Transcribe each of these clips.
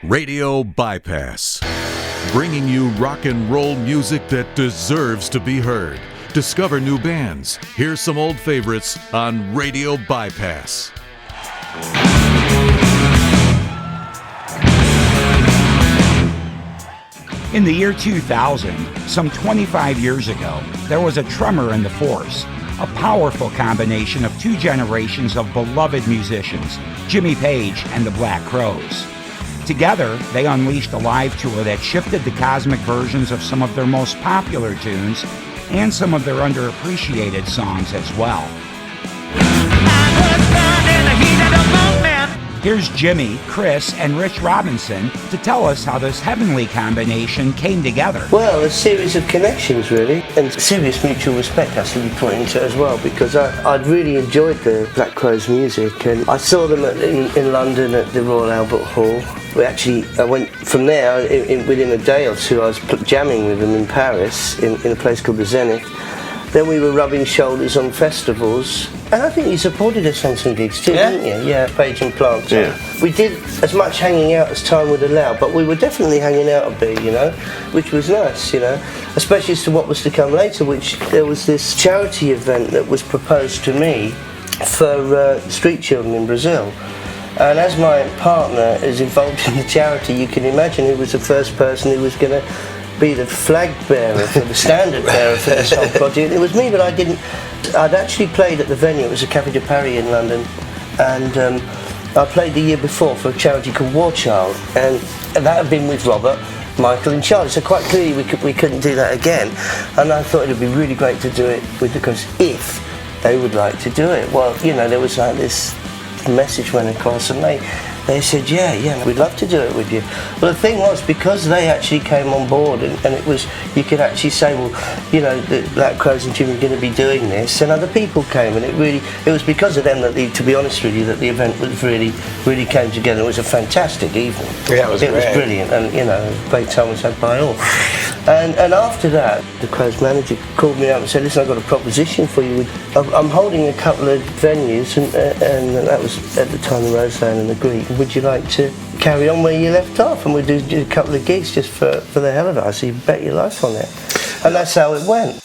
Radio Bypass, bringing you rock and roll music that deserves to be heard. Discover new bands. Here's some old favorites on Radio Bypass. In the year 2000, some 25 years ago, there was a tremor in the force, a powerful combination of two generations of beloved musicians, Jimmy Page and the Black Crowes. Together, they unleashed a live tour that shifted the cosmic versions of some of their most popular tunes and some of their underappreciated songs as well. Here's Jimmy, Chris, and Rich Robinson to tell us how this heavenly combination came together. Well, a series of connections, really, and serious mutual respect has to be put into it as well, because I'd really enjoyed the Black Crowes' music, and I saw them in London at the Royal Albert Hall. I went from there, within a day or two, I was jamming with them in Paris, in a place called the Zenith. Then we were rubbing shoulders on festivals, and I think you supported us on some gigs too, didn't you? Yeah, Page and Plant. Yeah. We did as much hanging out as time would allow, but we were definitely hanging out a bit, which was nice, especially as to what was to come later, which there was this charity event that was proposed to me for street children in Brazil. And as my partner is involved in the charity, you can imagine who was the first person who was going to be the flag bearer, for the standard bearer for this whole project. It was me, but I'd actually played at the venue. It was a Café de Paris in London, and I played the year before for a charity called War Child, and that had been with Robert, Michael and Charlie, so quite clearly we couldn't do that again, and I thought it would be really great to do it with the Crowes if they would like to do it. Well, there was like this message went across, and they said, yeah, we'd love to do it with you. Well, the thing was, because they actually came on board, and it was, you could actually say, well, the Black Crowes and Jimmy are going to be doing this, and other people came, and it was because of them that, to be honest with you, that the event was really came together. It was a fantastic evening. Yeah, it was brilliant, and a great time was had by all. And after that, the Crowes manager called me up and said, listen, I've got a proposition for you. I'm holding a couple of venues, and that was at the time the Roseland and the Greek. Would you like to carry on where you left off? And we'd do a couple of gigs just for the hell of it. I said, you bet your life on it. And that's how it went.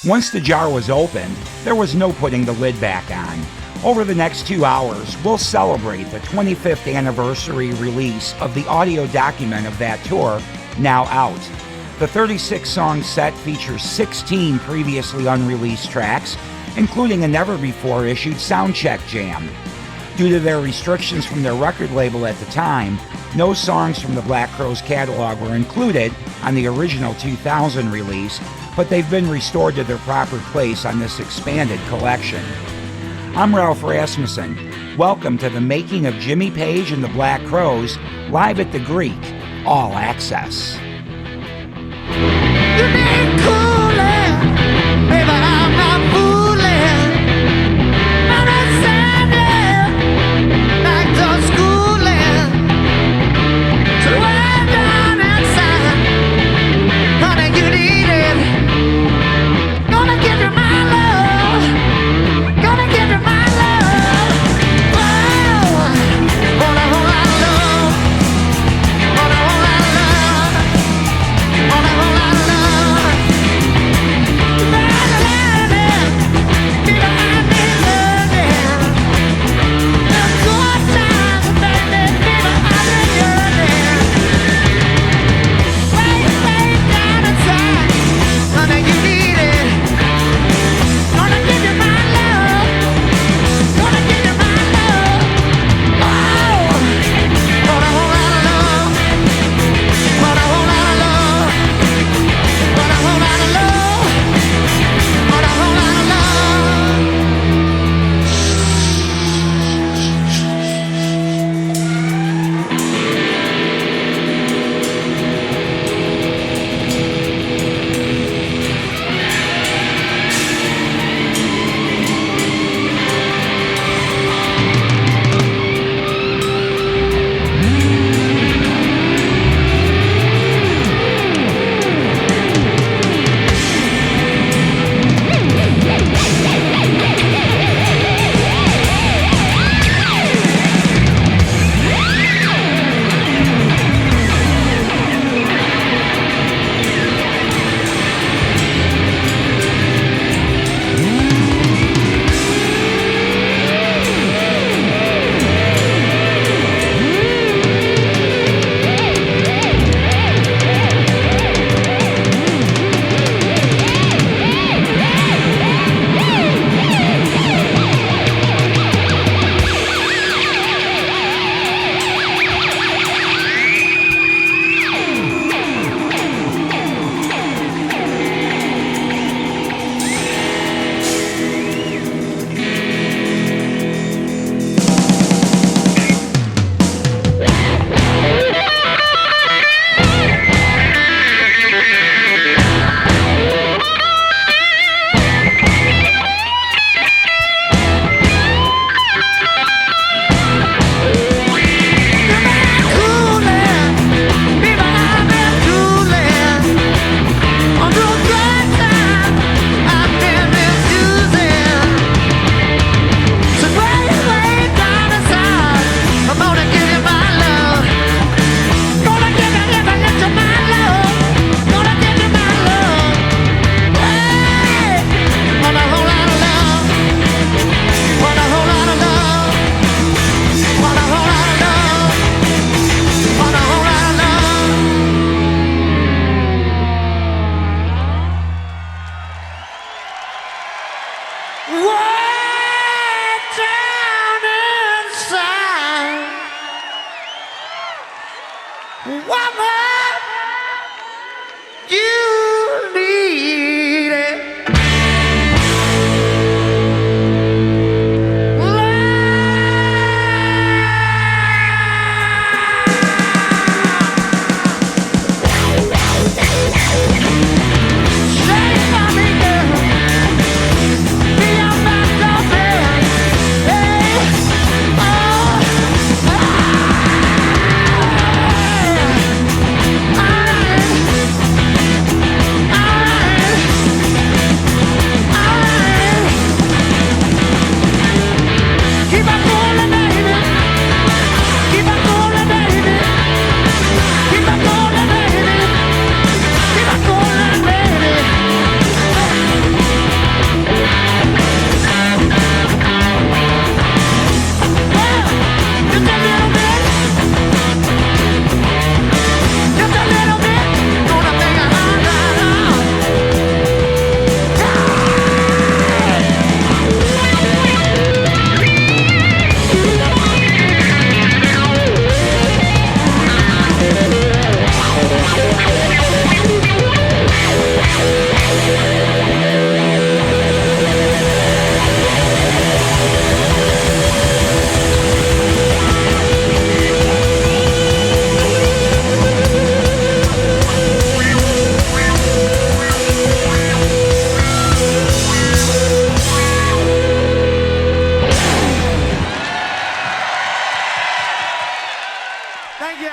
Once the jar was opened, there was no putting the lid back on. Over the next 2 hours, we'll celebrate the 25th anniversary release of the audio document of that tour, now out. The 36-song set features 16 previously unreleased tracks, including a never-before-issued soundcheck jam. Due to their restrictions from their record label at the time, no songs from the Black Crowes catalog were included on the original 2000 release, but they've been restored to their proper place on this expanded collection. I'm Ralph Rasmussen. Welcome to the making of Jimmy Page and the Black Crowes, live at the Greek, all access. You ain't coolin', baby, I'm not foolin'. I'm not standing back to schoolin'. So I'm down outside, honey, you need it. Gonna give you my love, gonna give you my love. Whoa, want a whole lot of love, want a whole lot of love.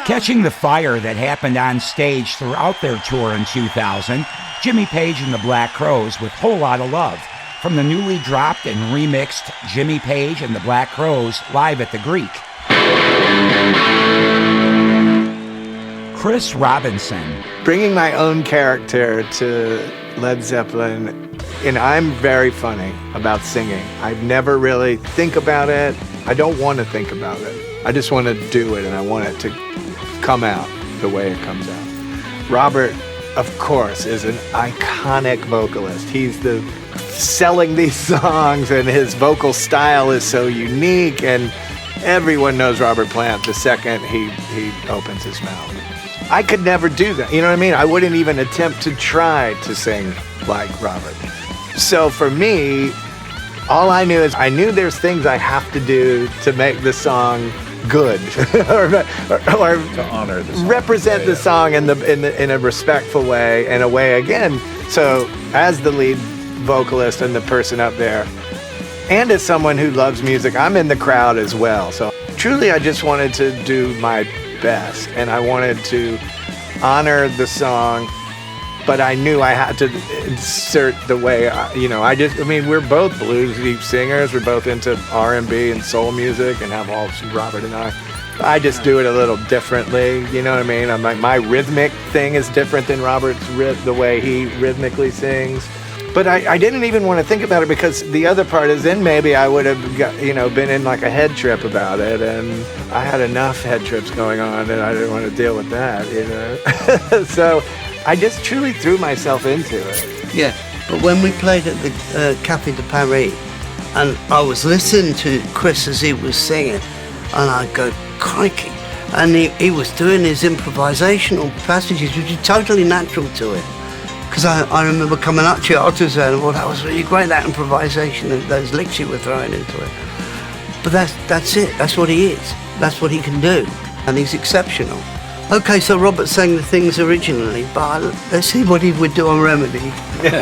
Catching the fire that happened on stage throughout their tour in 2000, Jimmy Page and the Black Crowes with Whole Lotta Love, from the newly dropped and remixed Jimmy Page and the Black Crowes live at the Greek. Chris Robinson. Bringing my own character to Led Zeppelin, and I'm very funny about singing. I never really think about it. I don't want to think about it. I just want to do it, and I want it to come out the way it comes out. Robert, of course, is an iconic vocalist. He's selling these songs, and his vocal style is so unique, and everyone knows Robert Plant the second he opens his mouth. I could never do that, you know what I mean? I wouldn't even attempt to try to sing like Robert. So for me, all I knew is I knew there's things I have to do to make the song good, or to honor the song. Represent the song in a respectful way, and a way again. So as the lead vocalist and the person up there, and as someone who loves music, I'm in the crowd as well. So truly, I just wanted to do my best, and I wanted to honor the song, but I knew I had to insert the way we're both bluesy singers, we're both into R&B and soul music, and have all Robert and I just do it a little differently, you know what I mean? I'm like, my rhythmic thing is different than Robert's the way he rhythmically sings. But I didn't even want to think about it, because the other part is then maybe I would have been in like a head trip about it, and I had enough head trips going on, and I didn't want to deal with that, So I just truly threw myself into it. Yeah, but when we played at the Café de Paris, and I was listening to Chris as he was singing, and I'd go, crikey. And he was doing his improvisational passages, which is totally natural to him. Because I remember coming up to you afterwards and well, that was really great, that improvisation and those licks you were throwing into it. But that's it, that's what he is. That's what he can do, and he's exceptional. Okay, so Robert sang the things originally, but let's see what he would do on Remedy. Today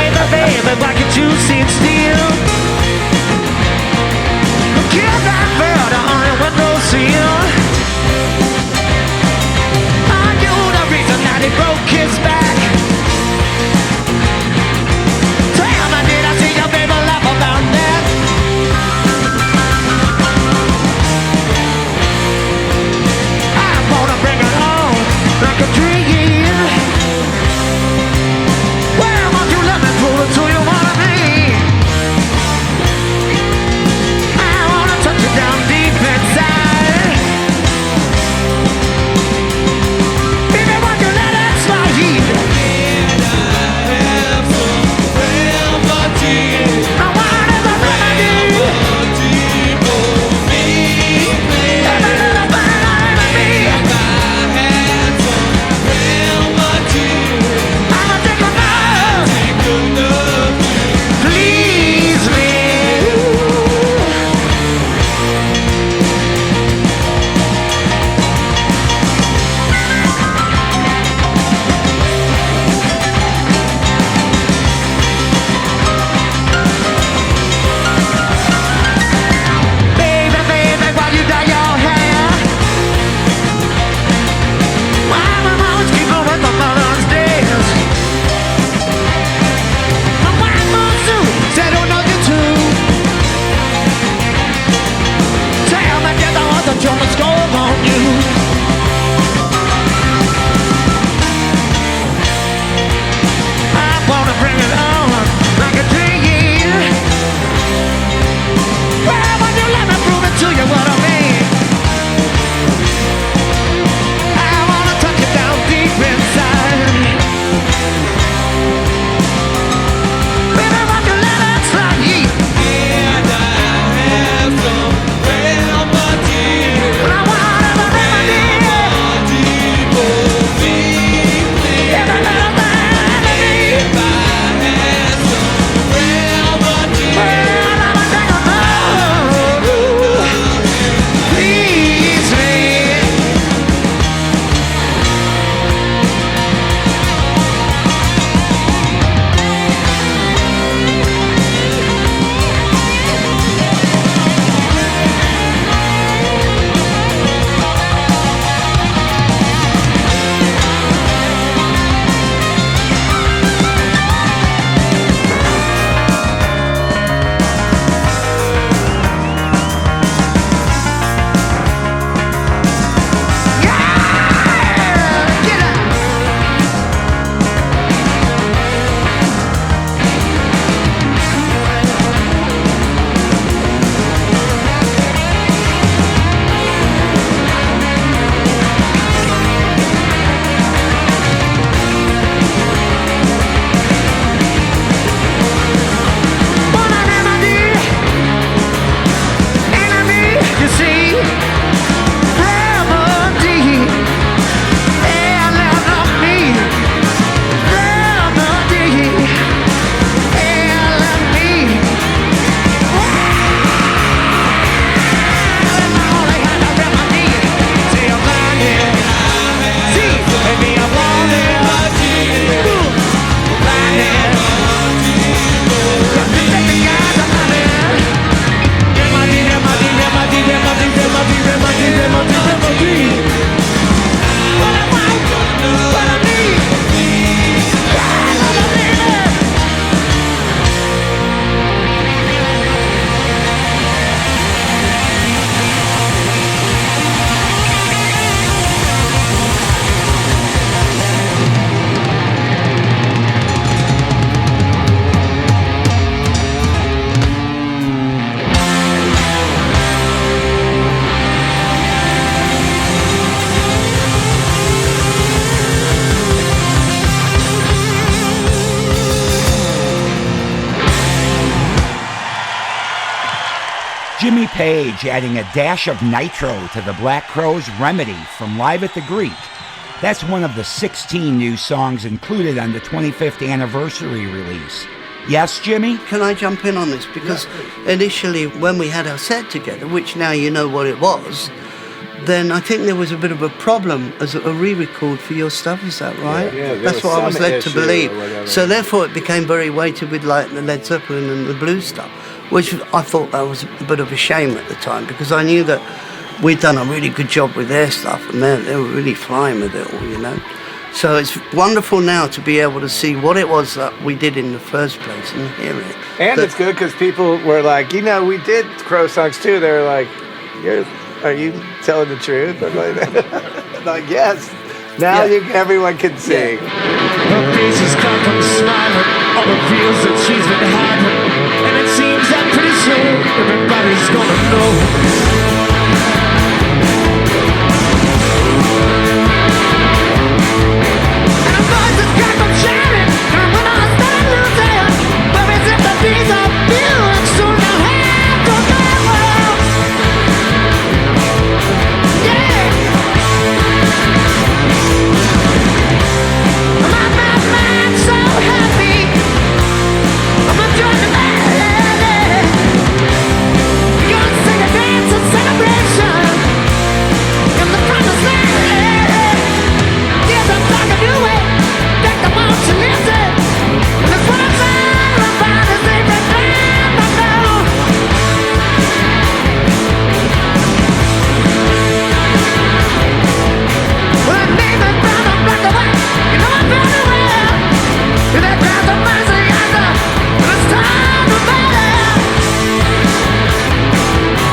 the baby like a juicy steel. Kill that bird on your windowsill. He broke his back. Damn, I did I see your baby laugh about that. I wanna bring it on like a dream. Well, won't you let me pull it to you, wanna be? I wanna touch you down. Jimmy Page adding a dash of nitro to the Black Crowes' Remedy from Live at the Greek. That's one of the 16 new songs included on the 25th anniversary release. Yes, Jimmy? Can I jump in on this? Because initially when we had our set together, which now you know what it was, then I think there was a bit of a problem as a re-record for your stuff, is that right? Yeah, that's what I was led to believe. So therefore it became very weighted with like the Led Zeppelin and the blues stuff, which I thought that was a bit of a shame at the time, because I knew that we'd done a really good job with their stuff and they were really flying with it all, you know. So it's wonderful now to be able to see what it was that we did in the first place and hear it. And it's good because people were like, you know, we did Crow songs too. They were like, are you telling the truth? I'm like, yes. Now everyone can sing. Her face is cut from smiling, all the feels that she's been hiding, and it seems that pretty soon everybody's gonna know. And her voice is cut from shouting, and when I start losing, where is it that these are feeling soon I'll have to go. Yeah. I'm so happy. I'm enjoying the night. We're gonna sing a dance of celebration in the promised land. Yes, I'm talking to it. Think I want to listen. That's what I'm saying about this everything I know. Well, I made the brown and black and white. You know I'm very well. That drives the mercy either. But it's time to better.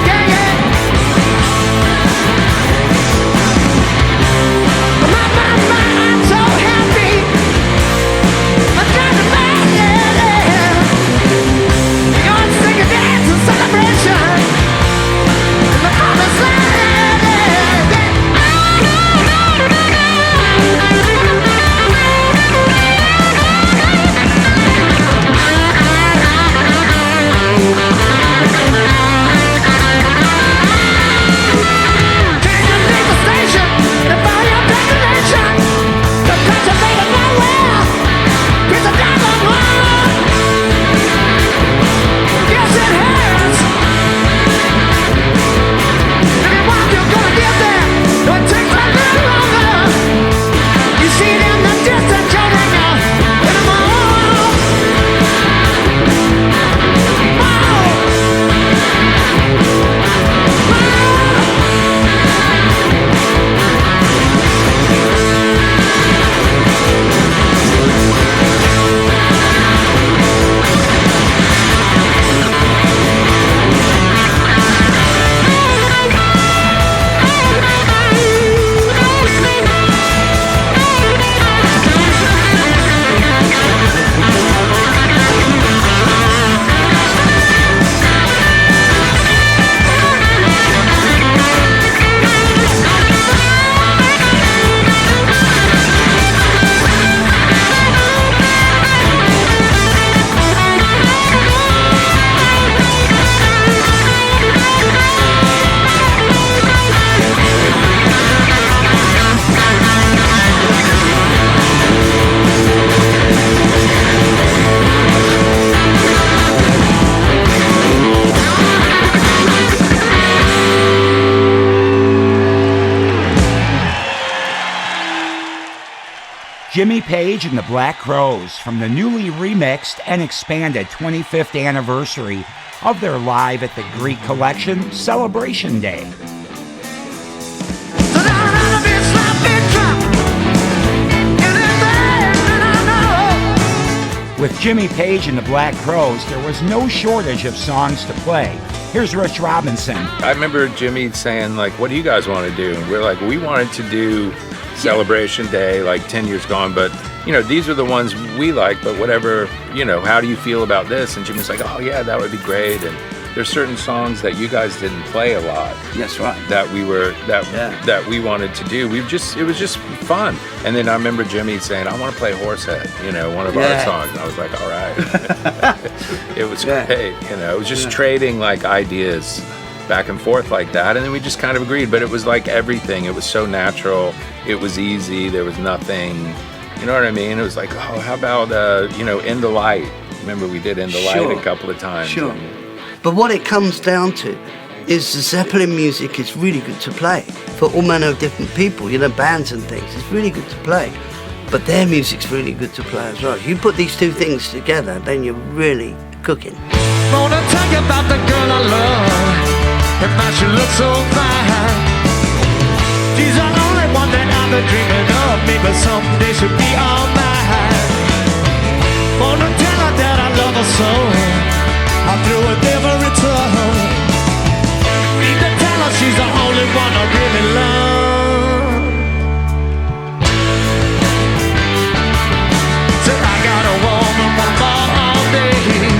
Yeah, yeah. I'm so happy. I'm trying to better. You're gonna sing a dance of celebration in the promised land. Jimmy Page and the Black Crowes from the newly remixed and expanded 25th anniversary of their Live at the Greek collection, Celebration Day. With Jimmy Page and the Black Crowes, there was no shortage of songs to play. Here's Rich Robinson. I remember Jimmy saying, like, what do you guys want to do? And we're like, we wanted to do Celebration Day, like 10 years gone, but, you know, these are the ones we like, but whatever, you know, how do you feel about this? And Jimmy's like, oh, yeah, that would be great. And there's certain songs that you guys didn't play a lot. That's right. That we were, that we wanted to do. It was just fun. And then I remember Jimmy saying, I want to play Horsehead, you know, one of our songs. And I was like, all right. It was great, you know, it was just trading like ideas. back and forth like that, and then we just kind of agreed. But it was like everything. It was so natural. It was easy. There was nothing, you know what I mean? It was like, oh, how about, In the Light? Remember we did In the Light a couple of times. Sure. But what it comes down to is the Zeppelin music is really good to play for all manner of different people, bands and things. It's really good to play. But their music's really good to play as well. You put these two things together, then you're really cooking. Wanna talk about the girl I love, and now she looks so fine. She's the only one that I've been dreaming of. Maybe someday she'll be all mine. Wanna tell her that I love her so, I threw her every tongue. Need to tell her she's the only one I really love. Said I got a woman from all day.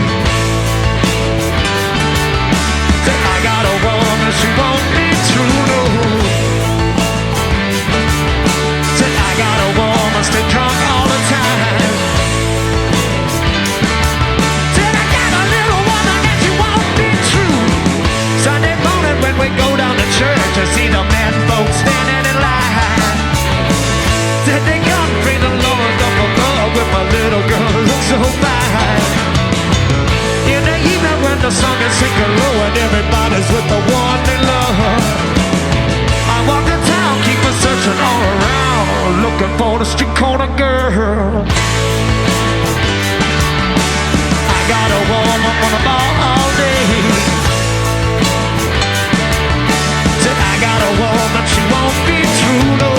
Said I got a woman, she won't be true, no. Said I got a woman, stay drunk all the time. Said I got a little woman and she won't be true. Sunday morning when we go down to church, I see the men folks standing in line. Said they come pray the Lord up above with my little girl looks so fine. In the evening when the song is sinking low and everybody's with the one they love, I walk the town, keep on searching all around, looking for the street corner girl. I got a woman on the ball all day. Said I got a woman, she won't be true, no.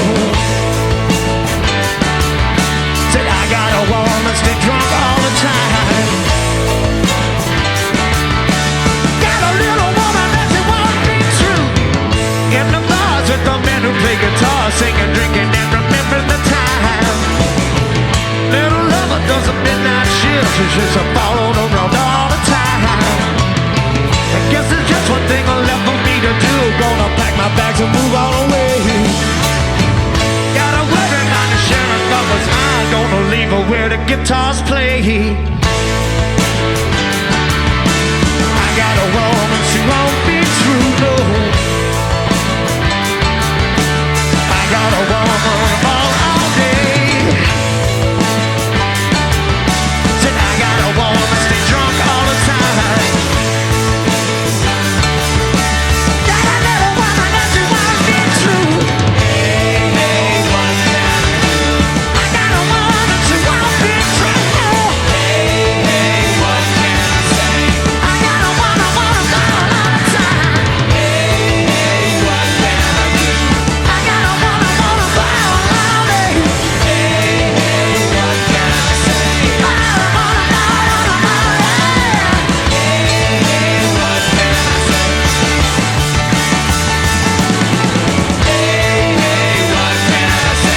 Said I got a woman, stay drunk all the time. Got a little woman that she won't be true. In the bars with the men who play guitar, singing, drinking, and remembering the time. Little lover does a midnight shift, she's just a followed around all the time. I guess there's just one thing left for me to do. Gonna pack my bags and move all away. Got a wedding on the Sharon Lover's mind. Gonna leave her where the guitars play. I got a woman, she won't be true, no. I got a woman all day. Said I got a woman, stay drunk all the time. Got a little woman that she won't be true. Hey, what can I do? I got a woman, she won't be true. Hey, what can I say? I got a woman all the time. Hey, what can I do? I got a woman all the day. Hey, what can I say? I got a woman all the day. Hey, what can I say? Hey, what can I say?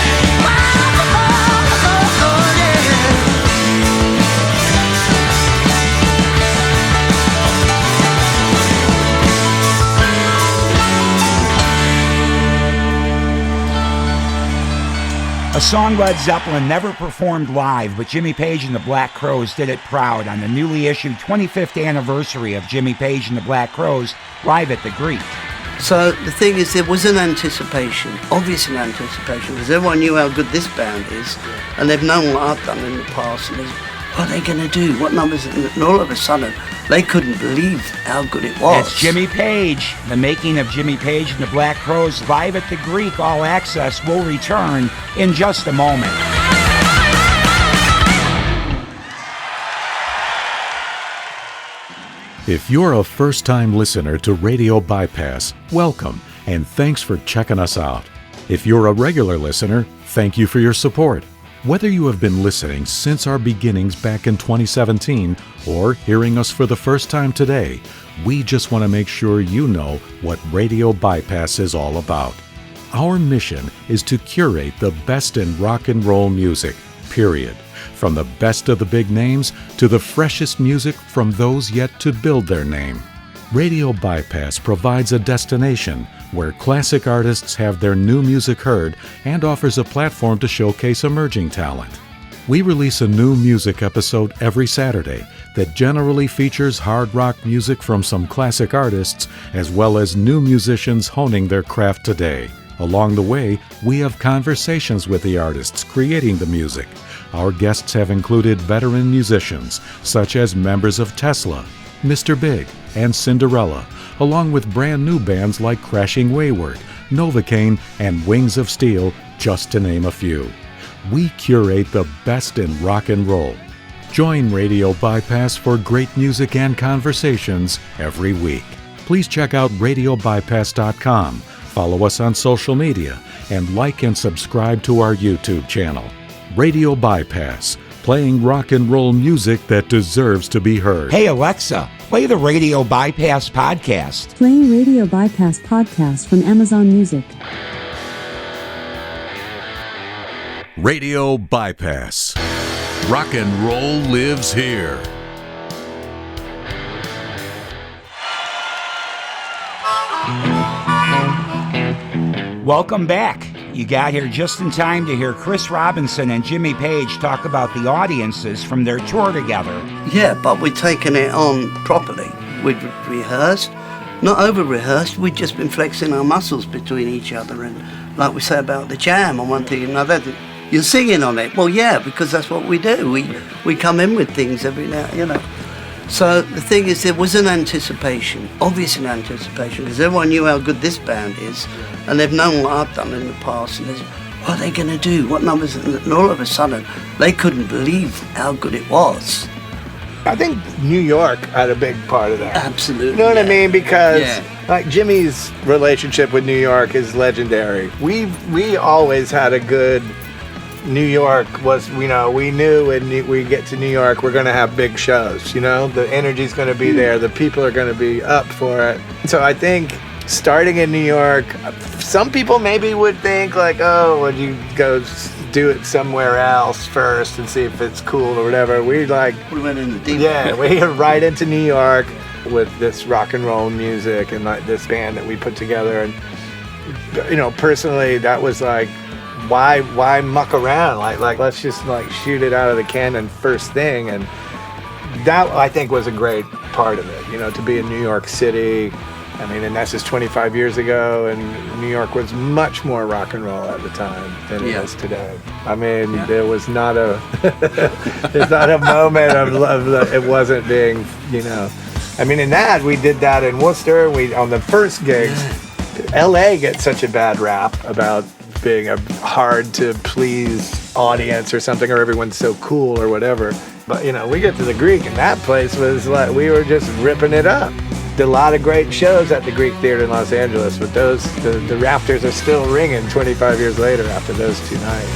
A song Led Zeppelin never performed live, but Jimmy Page and the Black Crowes did it proud on the newly issued 25th anniversary of Jimmy Page and the Black Crowes live at the Greek. So the thing is, there was an anticipation, obvious anticipation, because everyone knew how good this band is, and they've known what I've done in the past, and what are they going to do? What numbers? And all of a sudden, they couldn't believe how good it was. It's Jimmy Page. The making of Jimmy Page and the Black Crowes live at the Greek All Access will return in just a moment. If you're a first-time listener to Radio Bypass, welcome, and thanks for checking us out. If you're a regular listener, thank you for your support. Whether you have been listening since our beginnings back in 2017 or hearing us for the first time today, we just want to make sure you know what Radio Bypass is all about. Our mission is to curate the best in rock and roll music, period. From the best of the big names to the freshest music from those yet to build their name. Radio Bypass provides a destination where classic artists have their new music heard and offers a platform to showcase emerging talent. We release a new music episode every Saturday that generally features hard rock music from some classic artists, as well as new musicians honing their craft today. Along the way, we have conversations with the artists creating the music. Our guests have included veteran musicians, such as members of Tesla, Mr. Big, and Cinderella, along with brand new bands like Crashing Wayward, Novocaine, and Wings of Steel, just to name a few. We curate the best in rock and roll. Join Radio Bypass for great music and conversations every week. Please check out RadioBypass.com, follow us on social media, and like and subscribe to our YouTube channel. Radio Bypass, playing rock and roll music that deserves to be heard. Hey Alexa, play the Radio Bypass podcast. Playing Radio Bypass podcast from Amazon Music. Radio Bypass. Rock and roll lives here. Welcome back. You got here just in time to hear Chris Robinson and Jimmy Page talk about the audiences from their tour together. Yeah, but we'd taken it on properly. We'd rehearsed, not over-rehearsed, we'd just been flexing our muscles between each other, and like we say about the jam and one thing and another, you're singing on it. Well, yeah, because that's what we do. We come in with things every now, you know. So the thing is, there was an anticipation, obvious anticipation, because everyone knew how good this band is, and they've known what I've done in the past, and what are they going to do? What numbers? And all of a sudden, they couldn't believe how good it was. I think New York had a big part of that. Absolutely. You know what I mean? Because Yeah. like Jimmy's relationship with New York is legendary. We always had a good New York was, you know, we knew when we get to New York, we're going to have big shows, you know, the energy's going to be there, the people are going to be up for it. So I think starting in New York, some people maybe would think like, oh, would you go do it somewhere else first and see if it's cool or whatever. We went in the deep. Yeah, we went right into New York with this rock and roll music and like this band that we put together. And, you know, personally, that was like, why muck around? Like let's just like shoot it out of the cannon first thing. And that I think was a great part of it, you know, to be in New York City. I mean, and that's just 25 years ago, and New York was much more rock and roll at the time than it is today. I mean, there was not a there's not a moment of it wasn't being, you know. I mean, in that we did that in Worcester. We on the first gigs, LA gets such a bad rap about being a hard to please audience or something, or everyone's so cool or whatever. But you know, we get to the Greek, and that place was like we were just ripping it up. Did a lot of great shows at the Greek Theater in Los Angeles, but those the rafters are still ringing 25 years later after those two nights.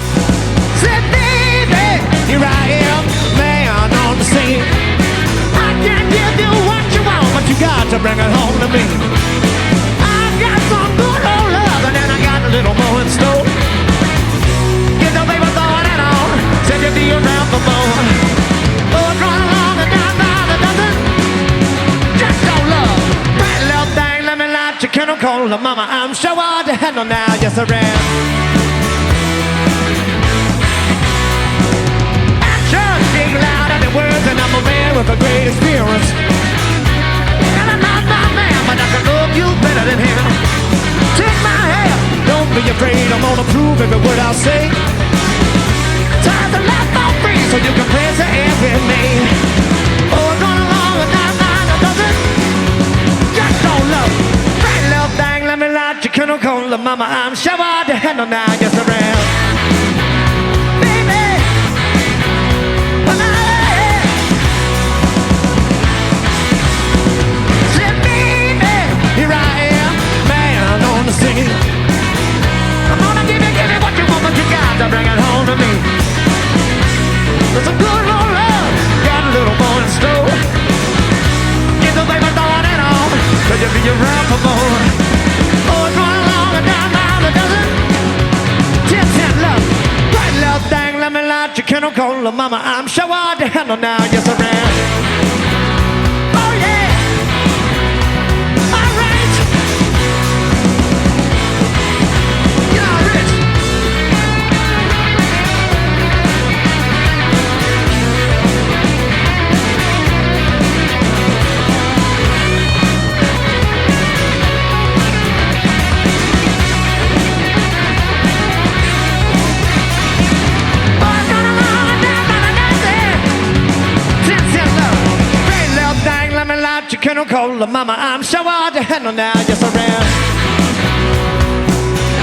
Said, baby, here I am, man on the scene. I can't give you what you want, but you got to bring it home to me. I got some good old love, and then I got a little more in store. Give the baby thought it on, said you'll be around for more. Oh, it's running along and down by the dozen. Just don't love, that little thing, let me light your candle cold, mama, I'm sure hard to handle now, yes I am. Speak loud at the words, and I'm a man with a great experience. And I'm not my man, but I can love you better than him. Take my hand, don't be afraid, I'm gonna prove every word I'll say. Time to life for free, so you can place the air with me. Oh, going along and not mine, a dozen. Just don't love, right little thing, let me light your candle cold, mama, I'm sure hard to handle now, yes I am. I'm gonna give you what you want, but you got to bring it home to me. There's a good old love, got a little more in store. Give the baby throwing it on, cause you'll be around for more. Oh, it's running along and down by the dozen. 10 love, right love thing, let me light your candle cold, mama, I'm sure hard to handle now, yes I am. I'm cold, mama, I'm so hard to handle now, just around.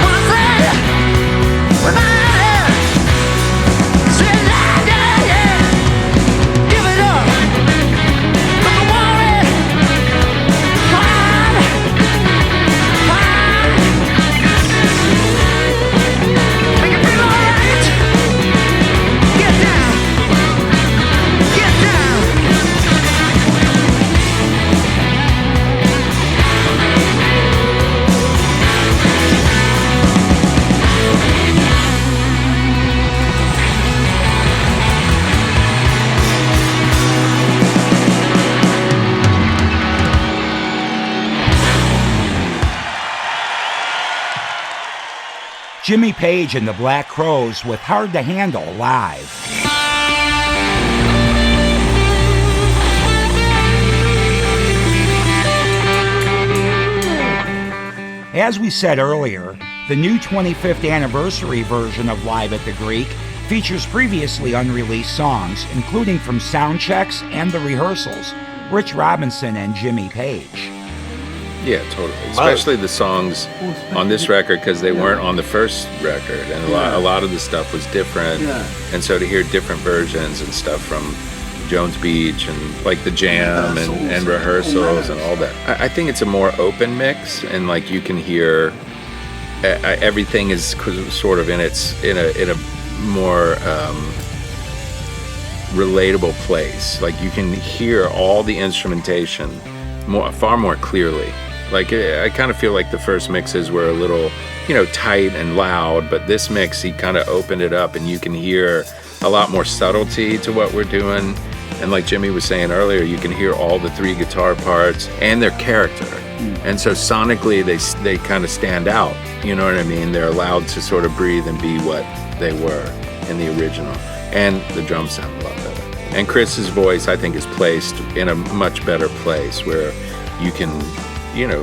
One thing, when I say yeah, give it up. Don't worry, hard. Make it feel alright. Get down, get down. Jimmy Page and the Black Crowes with Hard to Handle live. As we said earlier, the new 25th anniversary version of Live at the Greek features previously unreleased songs, including from soundchecks and the rehearsals, Rich Robinson and Jimmy Page. Yeah, totally. Especially the songs on this record, because they weren't on the first record, and a lot of the stuff was different. And so to hear different versions and stuff from Jones Beach and like the jam and rehearsals and all that, I think it's a more open mix, and like you can hear everything is sort of in a more relatable place. Like you can hear all the instrumentation far more clearly. Like I kind of feel like the first mixes were a little, tight and loud, but this mix he kind of opened it up, and you can hear a lot more subtlety to what we're doing. And like Jimmy was saying earlier, you can hear all the three guitar parts and their character. And so sonically they kind of stand out. You know what I mean? They're allowed to sort of breathe and be what they were in the original. And the drums sound a lot better. And Chris's voice, I think, is placed in a much better place where you can,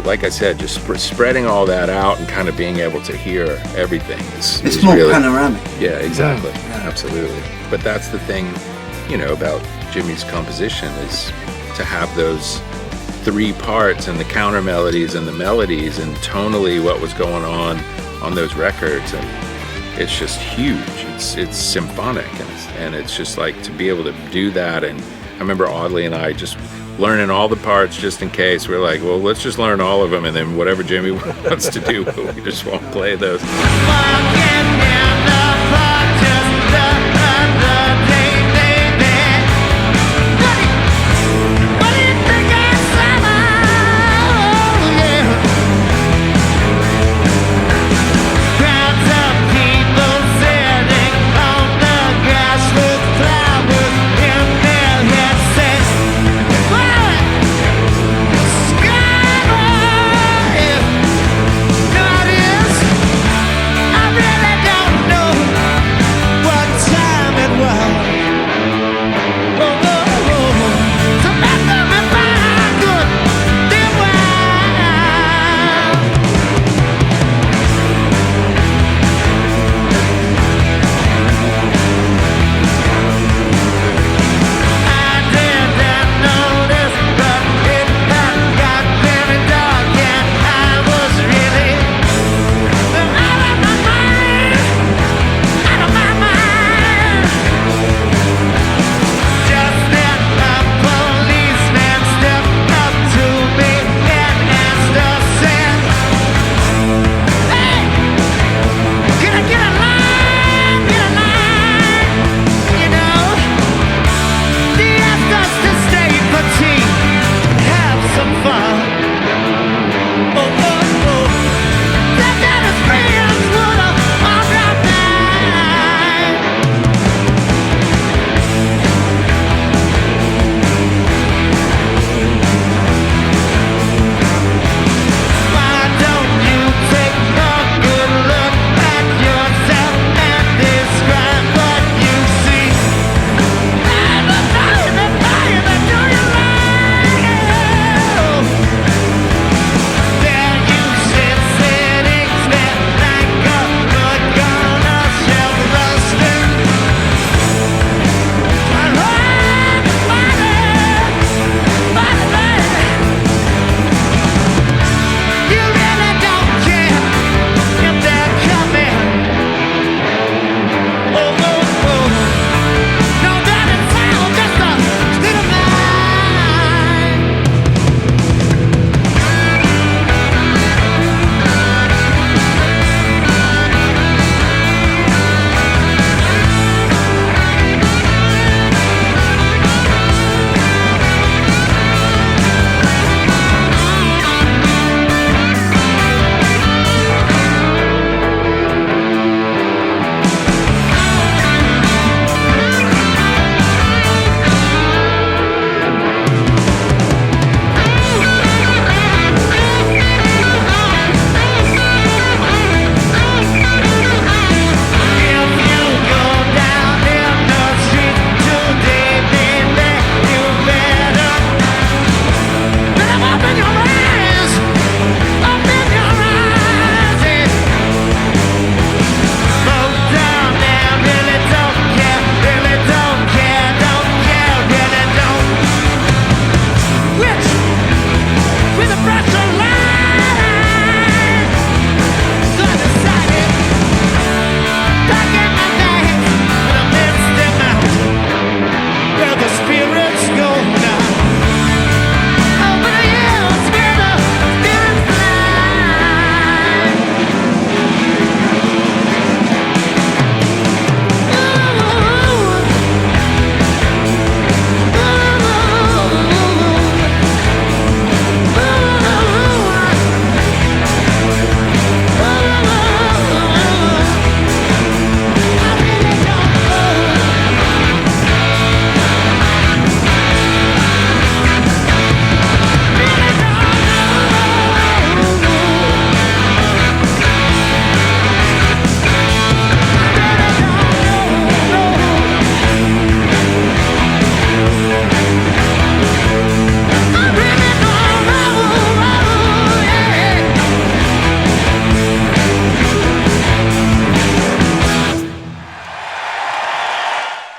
like I said, just spreading all that out and kind of being able to hear everything It's more really panoramic. Yeah, exactly. Yeah. Absolutely. But that's the thing, about Jimmy's composition is to have those three parts and the counter melodies and the melodies and tonally what was going on those records. And it's just huge. It's symphonic, and it's just like to be able to do that. And I remember Audley and I just learning all the parts just in case. We're like, well, let's just learn all of them, and then whatever Jimmy wants to do, we just won't play those. I really don't know.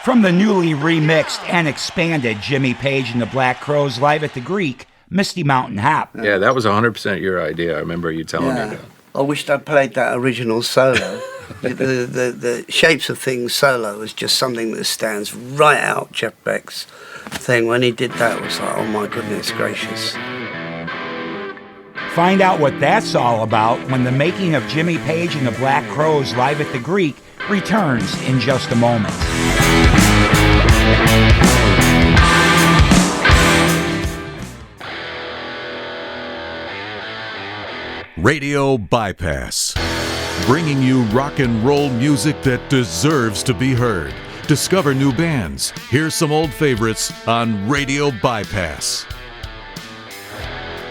From the newly remixed and expanded Jimmy Page and the Black Crowes live at the Greek, Misty Mountain Hop. Yeah, that was 100% your idea. I remember you telling me that. I wished I'd played that original solo. the Shapes of Things solo was just something that stands right out Jeff Beck's thing. When he did that, it was like, oh my goodness gracious. Find out what that's all about when the making of Jimmy Page and the Black Crowes live at the Greek returns in just a moment. Radio Bypass, bringing you rock and roll music that deserves to be heard. Discover new bands. Here's some old favorites on Radio Bypass.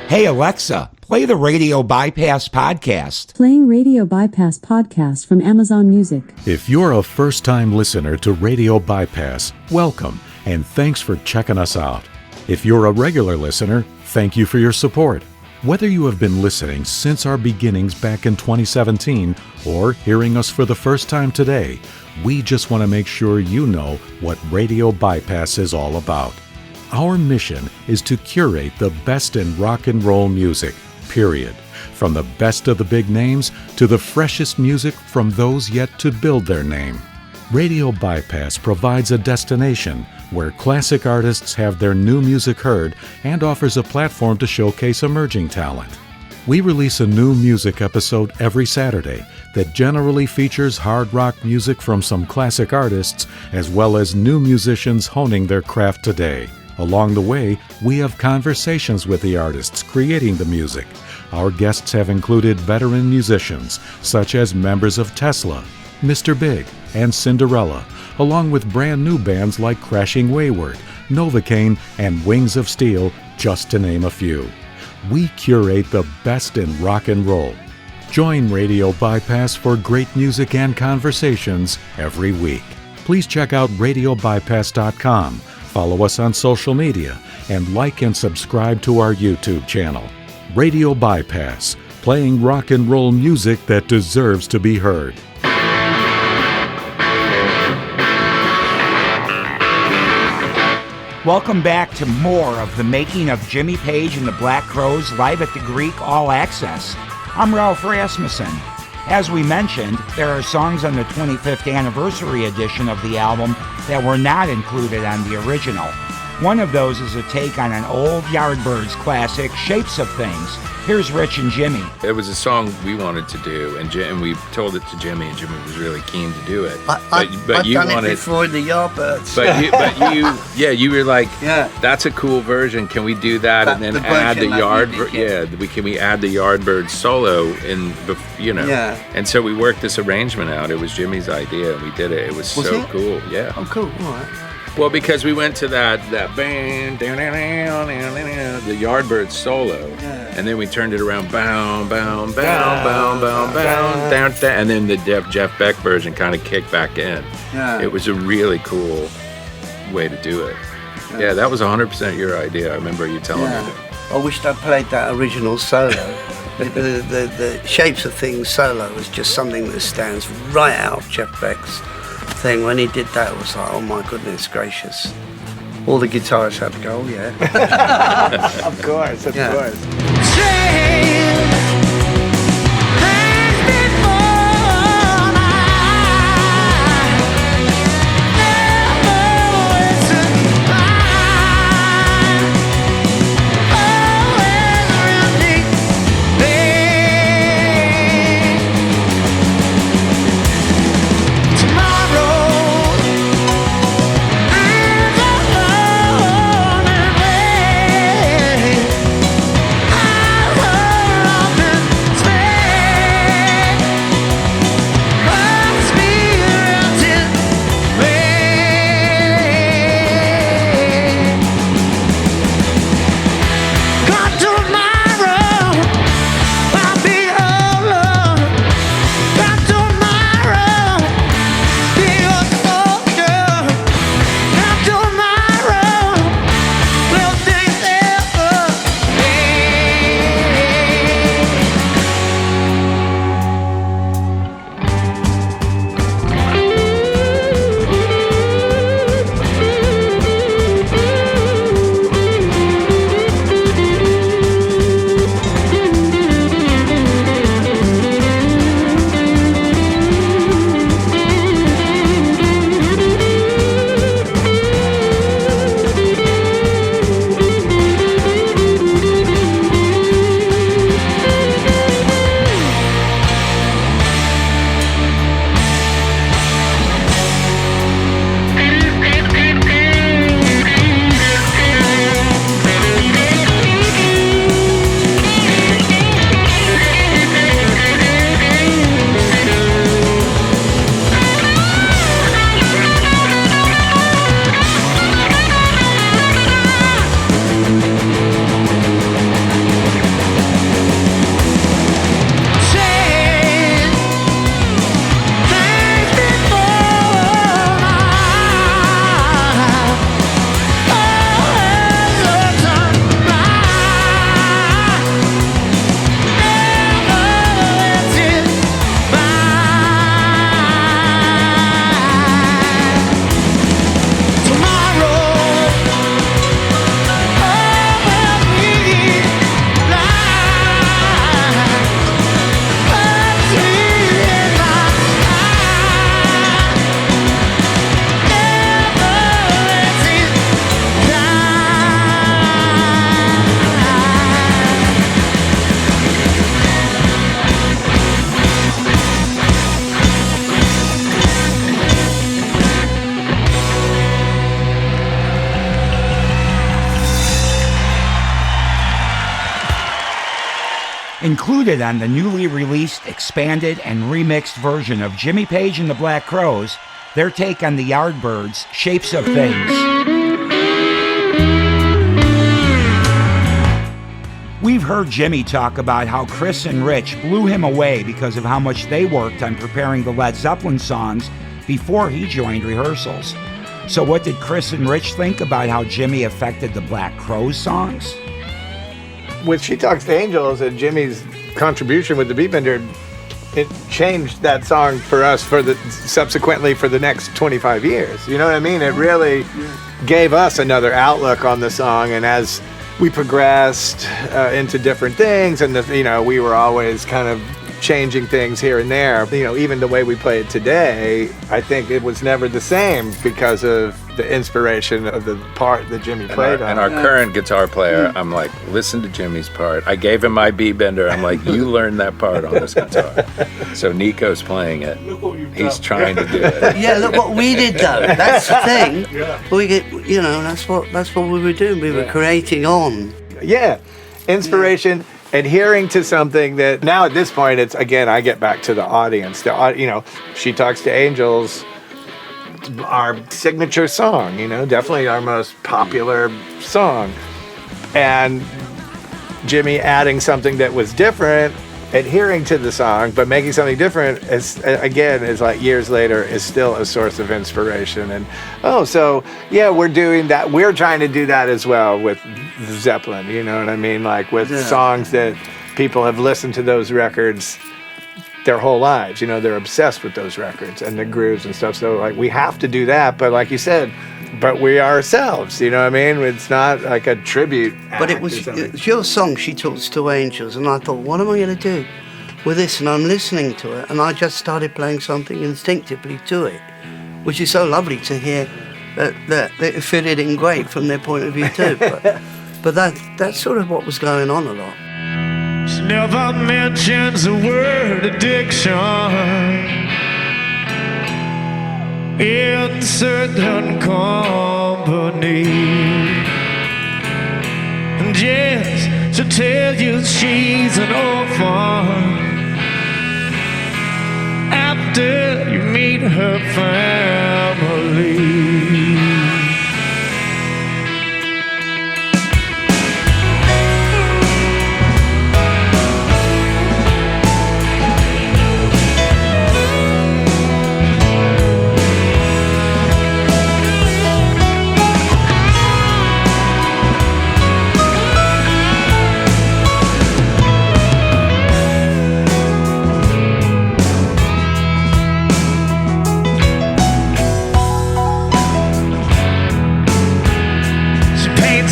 Hey Alexa, play the Radio Bypass podcast. Playing Radio Bypass podcast from Amazon Music. If you're a first-time listener to Radio Bypass, welcome, and thanks for checking us out. If you're a regular listener, thank you for your support. Whether you have been listening since our beginnings back in 2017 or hearing us for the first time today, we just want to make sure you know what Radio Bypass is all about. Our mission is to curate the best in rock and roll music, period. From the best of the big names to the freshest music from those yet to build their name. Radio Bypass provides a destination where classic artists have their new music heard and offers a platform to showcase emerging talent. We release a new music episode every Saturday that generally features hard rock music from some classic artists as well as new musicians honing their craft today. Along the way, we have conversations with the artists creating the music. Our guests have included veteran musicians such as members of Tesla, Mr. Big, and Cinderella, along with brand new bands like Crashing Wayward, Novocaine, and Wings of Steel, just to name a few. We curate the best in rock and roll. Join Radio Bypass for great music and conversations every week. Please check out RadioBypass.com, follow us on social media, and like and subscribe to our YouTube channel. Radio Bypass, playing rock and roll music that deserves to be heard. Welcome back to more of the making of Jimmy Page and the Black Crowes live at the Greek All Access. I'm Ralph Rasmussen. As we mentioned, there are songs on the 25th anniversary edition of the album that were not included on the original. One of those is a take on an old Yardbirds classic, Shapes of Things. Here's Rich and Jimmy. It was a song we wanted to do, and we told it to Jimmy, and Jimmy was really keen to do it. I've done it before in the Yardbirds. You were like, yeah, that's a cool version. Can we do that and then add the Yardbirds? Yeah, can we add the Yardbirds solo in the, Yeah. And so we worked this arrangement out. It was Jimmy's idea, and we did it. It was so cool. Yeah. Oh, cool. All right. Well, because we went to that band, the Yardbirds solo, and then we turned it around, bound, down, and then the Jeff Beck version kind of kicked back in. Yeah. It was a really cool way to do it. Yeah, that was 100% your idea. I remember you telling me that. I wished I'd played that original solo. the Shapes of Things solo was just something that stands right out Jeff Beck's thing. When he did that, it was like, oh my goodness gracious. All the guitarists had to go, oh yeah. Of course. Included on the newly released, expanded, and remixed version of Jimmy Page and the Black Crowes, their take on the Yardbirds' Shapes of Things. We've heard Jimmy talk about how Chris and Rich blew him away because of how much they worked on preparing the Led Zeppelin songs before he joined rehearsals. So what did Chris and Rich think about how Jimmy affected the Black Crowes songs? With She Talks to Angels and Jimmy's contribution with the Beatbender, it changed that song for us subsequently for the next 25 years. You know what I mean? It really gave us another outlook on the song, and as we progressed into different things, and we were always kind of changing things here and there. Even the way we play it today, I think it was never the same because of the inspiration of the part that Jimmy played on. And our current guitar player, I'm like, listen to Jimmy's part. I gave him my B bender. I'm like, you learned that part on this guitar. So Nico's playing it. He's trying to do it. Yeah, look what we did though. That's the thing. We get, that's what we were doing. We were creating on. Yeah, inspiration. Adhering to something that now at this point, it's again, I get back to the audience. She Talks to Angels, our signature song, definitely our most popular song. And Jimmy adding something that was different, adhering to the song, but making something different is like years later is still a source of inspiration. And we're doing that. We're trying to do that as well with Zeppelin, you know what I mean? Like with songs that people have listened to those records their whole lives, they're obsessed with those records and the grooves and stuff. So like we have to do that, but like you said, but we are ourselves, you know what I mean? It's not like a tribute. But it's your song, She Talks to Angels, and I thought, what am I going to do with this? And I'm listening to it, and I just started playing something instinctively to it, which is so lovely to hear that it fitted in great from their point of view too. But that's sort of what was going on a lot. She never mentions the word addiction in certain company. And yes, she'll tell you she's an orphan after you meet her family.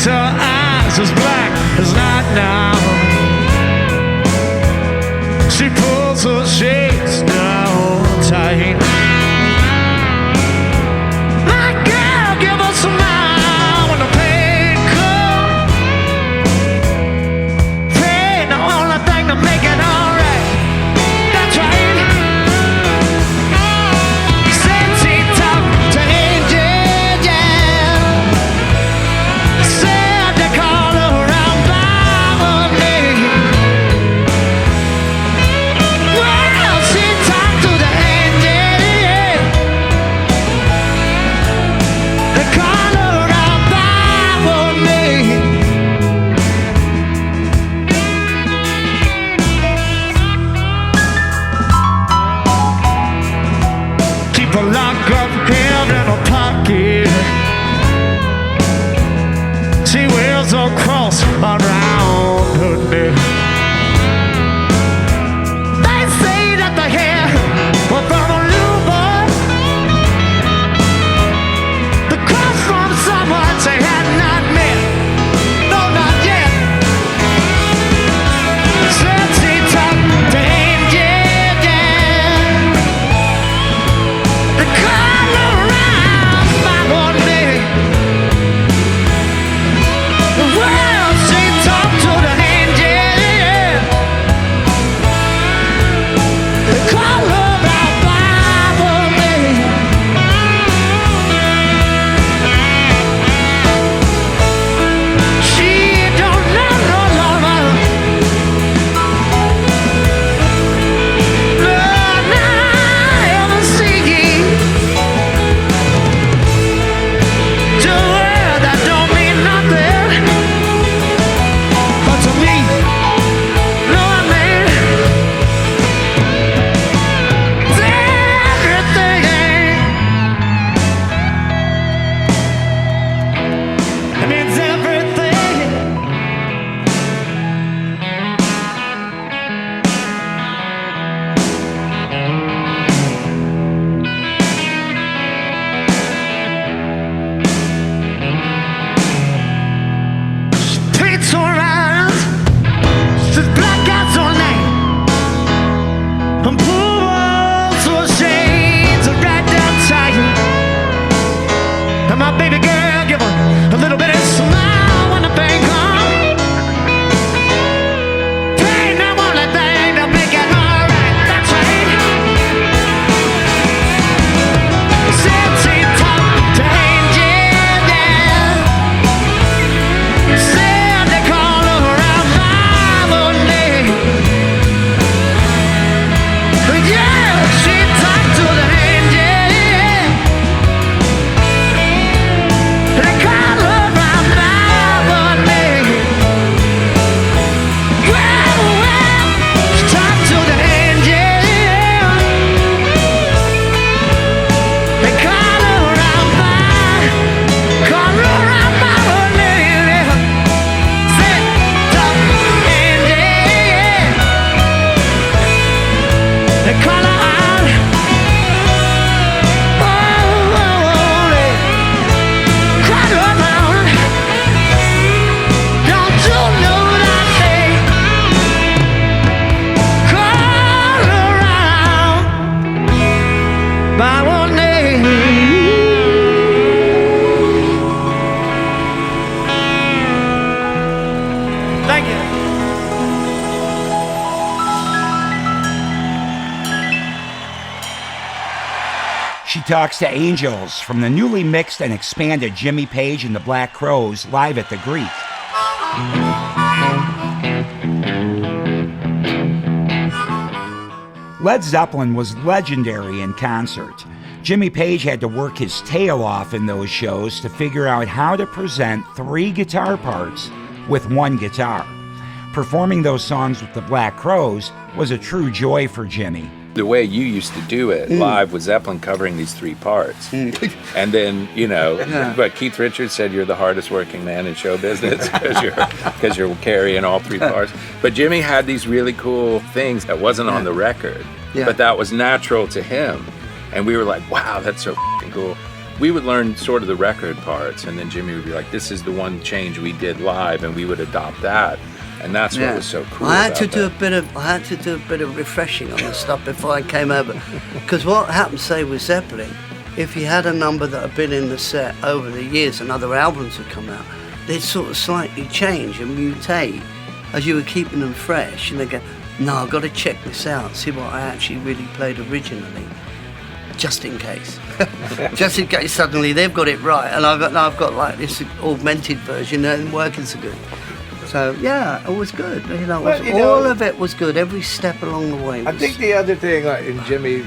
Her eyes as black as night now. She pulls her shades down tight. My girl, give us a smile when the pain comes. Pain, the only thing to make it alright. That's right. Said she talked to angels, yeah. Said they call her around by me. Well, she talked to the angels, yeah. They call her around by me. Keep a lock up hand in her pocket. She wears a cross around her neck. They say that the hair was from a new boy. The cross from someone she had not met. No, not yet. Said she talked to angels, yeah. They call her around by one name. Well, she She Talks to Angels from the newly mixed and expanded Jimmy Page and the Black Crowes live at the Greek. Led Zeppelin was legendary in concert. Jimmy Page had to work his tail off in those shows to figure out how to present 3 guitar parts with 1 guitar. Performing those songs with the Black Crowes was a true joy for Jimmy. The way you used to do it live with Zeppelin covering these 3 parts. And then, but Keith Richards said you're the hardest working man in show business because you're carrying all 3 parts. But Jimmy had these really cool things that wasn't on the record, but that was natural to him. And we were like, wow, that's so f***ing cool. We would learn sort of the record parts, and then Jimmy would be like, this is the one change we did live, and we would adopt that. And that's what was so cool. I had to do a bit of refreshing on the stuff before I came over, because what happened, say, with Zeppelin, if you had a number that had been in the set over the years and other albums had come out, they'd sort of slightly change and mutate as you were keeping them fresh, and they go, no, I've got to check this out, see what I actually really played originally, just in case. Just in case suddenly they've got it right, and I've got like this augmented version and working so good. So yeah, it was good. All of it was good. Every step along the way. I think the other thing, and Jimmy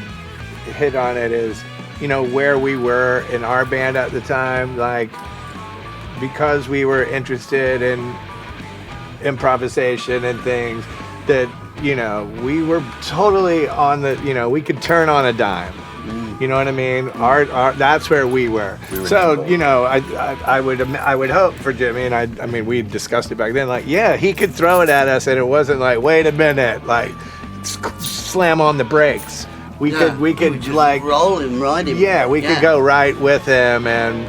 hit on it, is where we were in our band at the time. Like, because we were interested in improvisation and things, that we were totally on the. We could turn on a dime. You know what I mean? Our that's where we were. So I would hope for Jimmy, and I mean we discussed it back then. Like, yeah, he could throw it at us, and it wasn't like, wait a minute, like slam on the brakes. We could just like roll him, ride him. Yeah, we could go right with him, and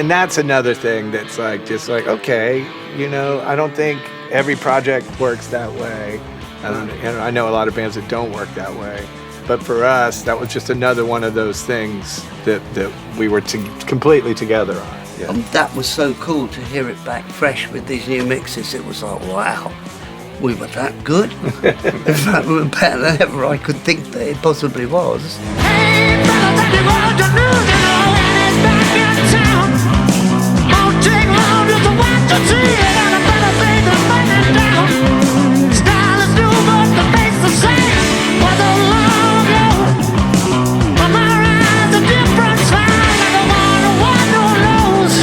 that's another thing that's like just like okay, I don't think every project works that way, and I know a lot of bands that don't work that way. But for us, that was just another one of those things that we were completely together on. Yeah. That was so cool to hear it back fresh with these new mixes. It was like, wow, we were that good. In fact, we were better than ever I could think that it possibly was. Hey, brother, thank you for the news, and it's back in town. Won't take long just to watch the tree, and I better think I'm burning down. Style is new, but the face the same. Was a long ago. But my eyes a different smile, like the one who knows.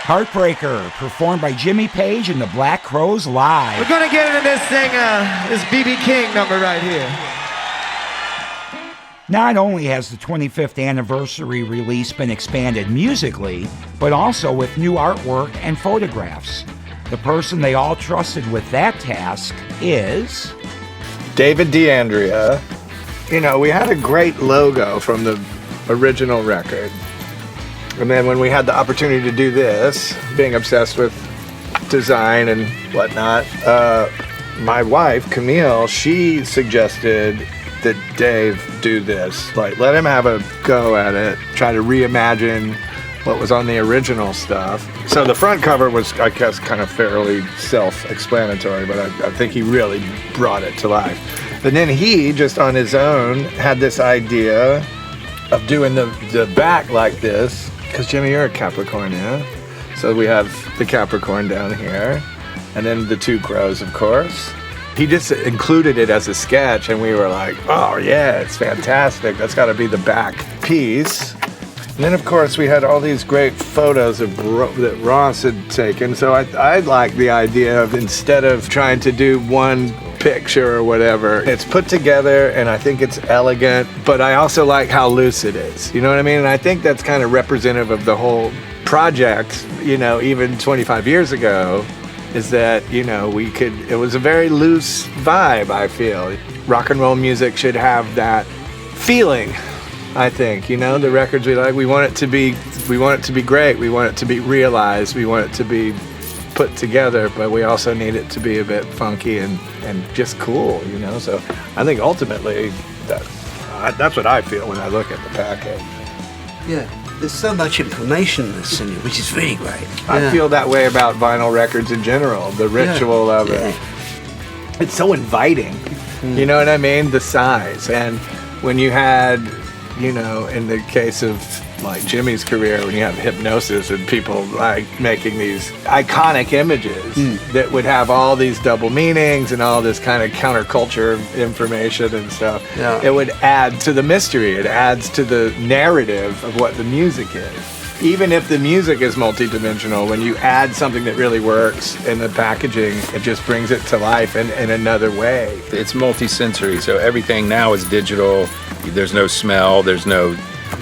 Heartbreaker, performed by Jimmy Page and the Black Crowes live. We're gonna get into this thing, this B.B. King number right here. Not only has the 25th anniversary release been expanded musically, but also with new artwork and photographs. The person they all trusted with that task is David DeAndrea. You know, we had a great logo from the original record. And then when we had the opportunity to do this, being obsessed with design and whatnot, my wife, Camille, she suggested that Dave do this. Like, let him have a go at it, try to reimagine what was on the original stuff. So the front cover was, I guess, kind of fairly self-explanatory, but I think he really brought it to life. And then he, just on his own, had this idea of doing the back like this, because Jimmy, you're a Capricorn, yeah? So we have the Capricorn down here, and then the two crows, of course. He just included it as a sketch, and we were like, oh yeah, it's fantastic. That's got to be the back piece. And then, of course, we had all these great photos of that Ross had taken. So I like the idea of, instead of trying to do one picture or whatever, it's put together, and I think it's elegant, but I also like how loose it is. You know what I mean? And I think that's kind of representative of the whole project, you know, even 25 years ago, is that, you know, it was a very loose vibe, I feel. Rock and roll music should have that feeling, I think. You know, the records we like, we want it to be great, we want it to be realized, we want it to be put together, but we also need it to be a bit funky and just cool, you know? So I think ultimately that's what I feel when I look at the package. Yeah, there's so much information that's in it, which is really great. I feel that way about vinyl records in general, the ritual of it. It's so inviting, you know what I mean? The size. And when you had, you know, in the case of like Jimmy's career, when you have Hypnosis and people like making these iconic images that would have all these double meanings and all this kind of counterculture information and stuff, it would add to the mystery. It adds to the narrative of what the music is. Even if the music is multidimensional, when you add something that really works in the packaging, it just brings it to life in another way. It's multi-sensory, so everything now is digital. There's no smell,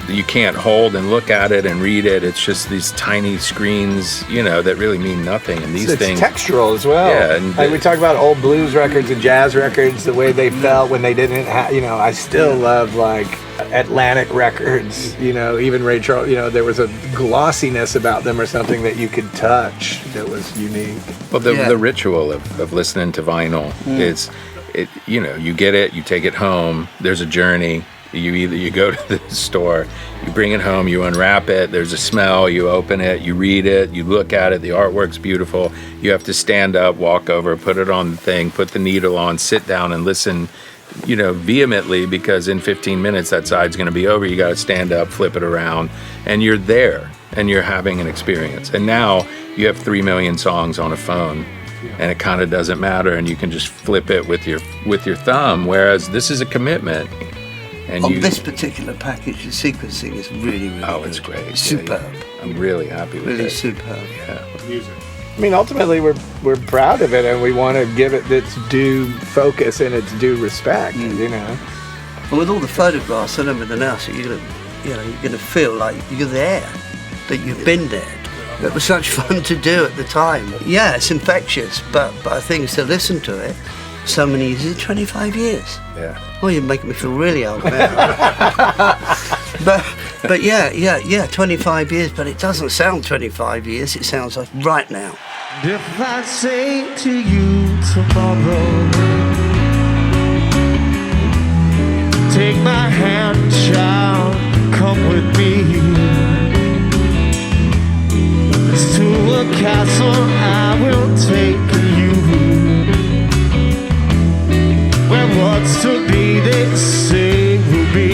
you can't hold and look at it and read it. It's just these tiny screens, you know, that really mean nothing. And these things, it's textural as well. Yeah, and like we talk about old blues records and jazz records, the way they felt when they didn't have, you know, I still love like Atlantic records, you know, even Ray Charles, you know, there was a glossiness about them or something that you could touch that was unique. Well, the ritual of listening to vinyl is, you know, you get it, you take it home, there's a journey. You go to the store, you bring it home, you unwrap it, there's a smell, you open it, you read it, you look at it, the artwork's beautiful. You have to stand up, walk over, put it on the thing, put the needle on, sit down and listen, you know, vehemently, because in 15 minutes that side's going to be over. You got to stand up, flip it around, and you're there, and you're having an experience. And now you have 3 million songs on a phone, and it kind of doesn't matter, and you can just flip it with your thumb, whereas this is a commitment. And on this particular package, the sequencing is really, really good. It's great. It's superb. I'm really happy with it. Really superb. Yeah. Music. I mean, ultimately, we're proud of it, and we want to give it its due focus and its due respect. You know. And with all the photographs and everything else, you're gonna feel like you're there, that you've been there. It was such fun to do at the time. Yeah, it's infectious, but I think to listen to it, so many years, 25 years. Yeah. Oh, you're making me feel really old now. but yeah, 25 years, but it doesn't sound 25 years, it sounds like right now. If I say to you tomorrow, take my hand, child, come with me. To a castle I will take you, where what's to be they say will be.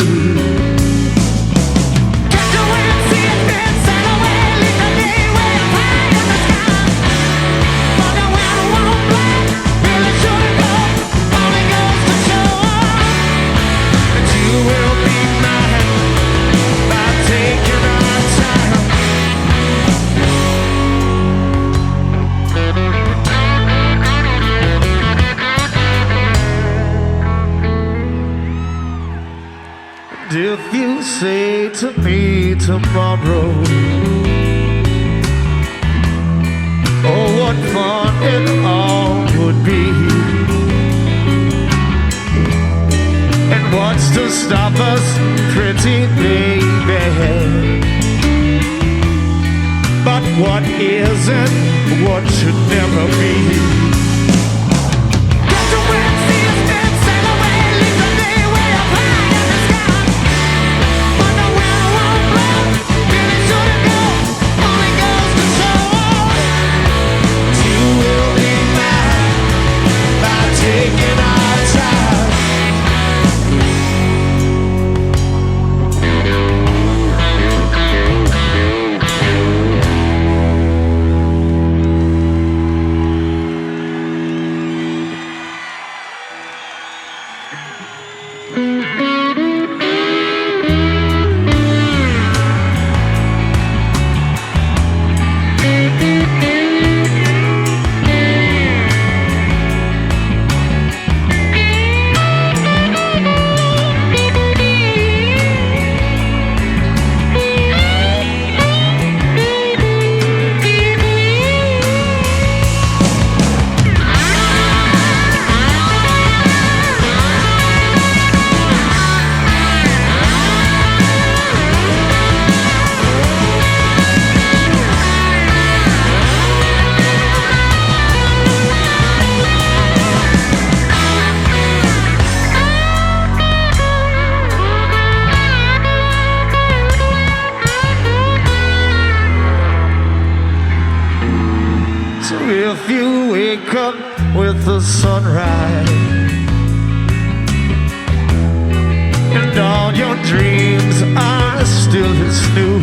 And if you say to me tomorrow, oh, what fun it all would be, and what's to stop us, pretty baby? But what isn't, what should never be. If you wake up with the sunrise and all your dreams are still as new,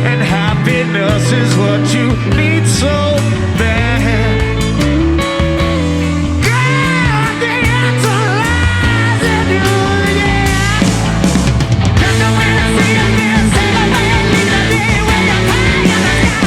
and happiness is what you need so bad, God, the answer lies in you, yeah. Just the way to see it, man, say the way it leaves the day when you're tired in the sky.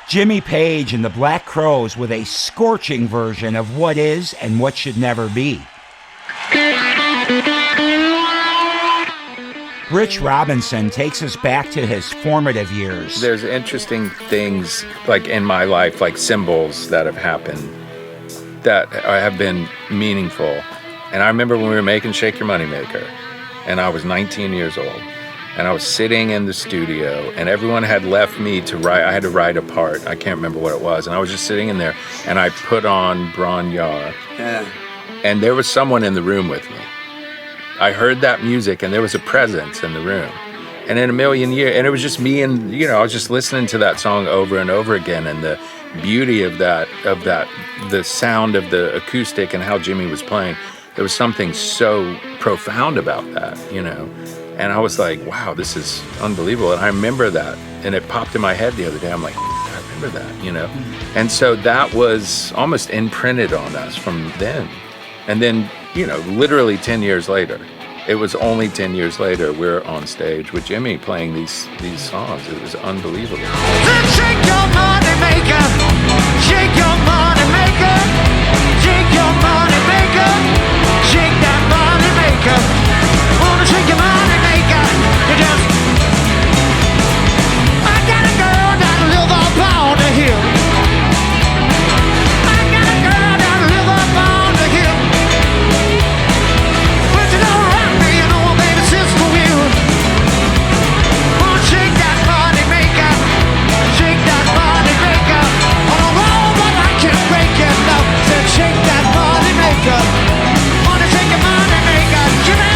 Jimmy Page and the Black Crowes with a scorching version of What Is and What Should Never Be. Rich Robinson takes us back to his formative years. There's interesting things like in my life, like symbols that have happened that have been meaningful. And I remember when we were making Shake Your Money Maker, and I was 19 years old. And I was sitting in the studio, and everyone had left me to write. I had to write a part. I can't remember what it was. And I was just sitting in there, and I put on Bron Yar. Yeah. And there was someone in the room with me. I heard that music, and there was a presence in the room. And in a million years, and it was just me, and I was just listening to that song over and over again, and the beauty of that, the sound of the acoustic and how Jimmy was playing. There was something so profound about that, And I was like, wow, this is unbelievable. And I remember that, and it popped in my head the other day. I'm like, I remember that, And so that was almost imprinted on us from then. And then, literally 10 years later, it was only 10 years later, we're on stage with Jimmy playing these songs. It was unbelievable. Shake your money maker, shake your money maker, shake your money maker, shake that money maker. Wanna shake your money maker? You just, I got a girl that live up on the hill. I got a girl that live up on the hill. But you don't rock me, baby, sister will. Wanna shake that money maker, shake that money maker. On a roll, but I can't break it. No, said shake that money maker. Wanna shake your money maker, Jimmy.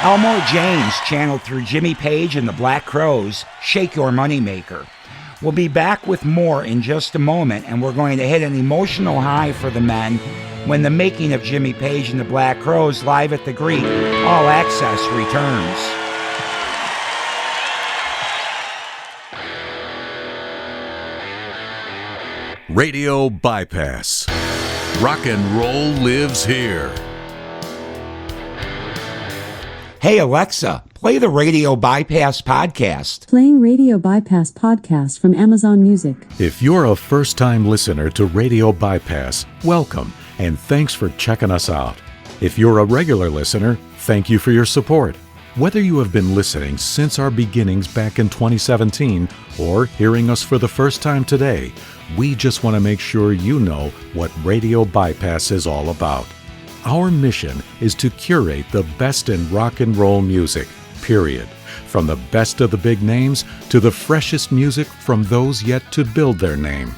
Elmore James channeled through Jimmy Page and the Black Crowes, Shake Your Moneymaker. We'll be back with more in just a moment, and we're going to hit an emotional high for the men when the making of Jimmy Page and the Black Crowes live at the Greek All Access returns. Radio Bypass. Rock and roll lives here. Hey Alexa, play the Radio Bypass podcast. Playing Radio Bypass podcast from Amazon Music. If you're a first-time listener to Radio Bypass, welcome, and thanks for checking us out. If you're a regular listener, thank you for your support. Whether you have been listening since our beginnings back in 2017 or hearing us for the first time today, we just want to make sure you know what Radio Bypass is all about. Our mission is to curate the best in rock and roll music, period. From the best of the big names to the freshest music from those yet to build their name.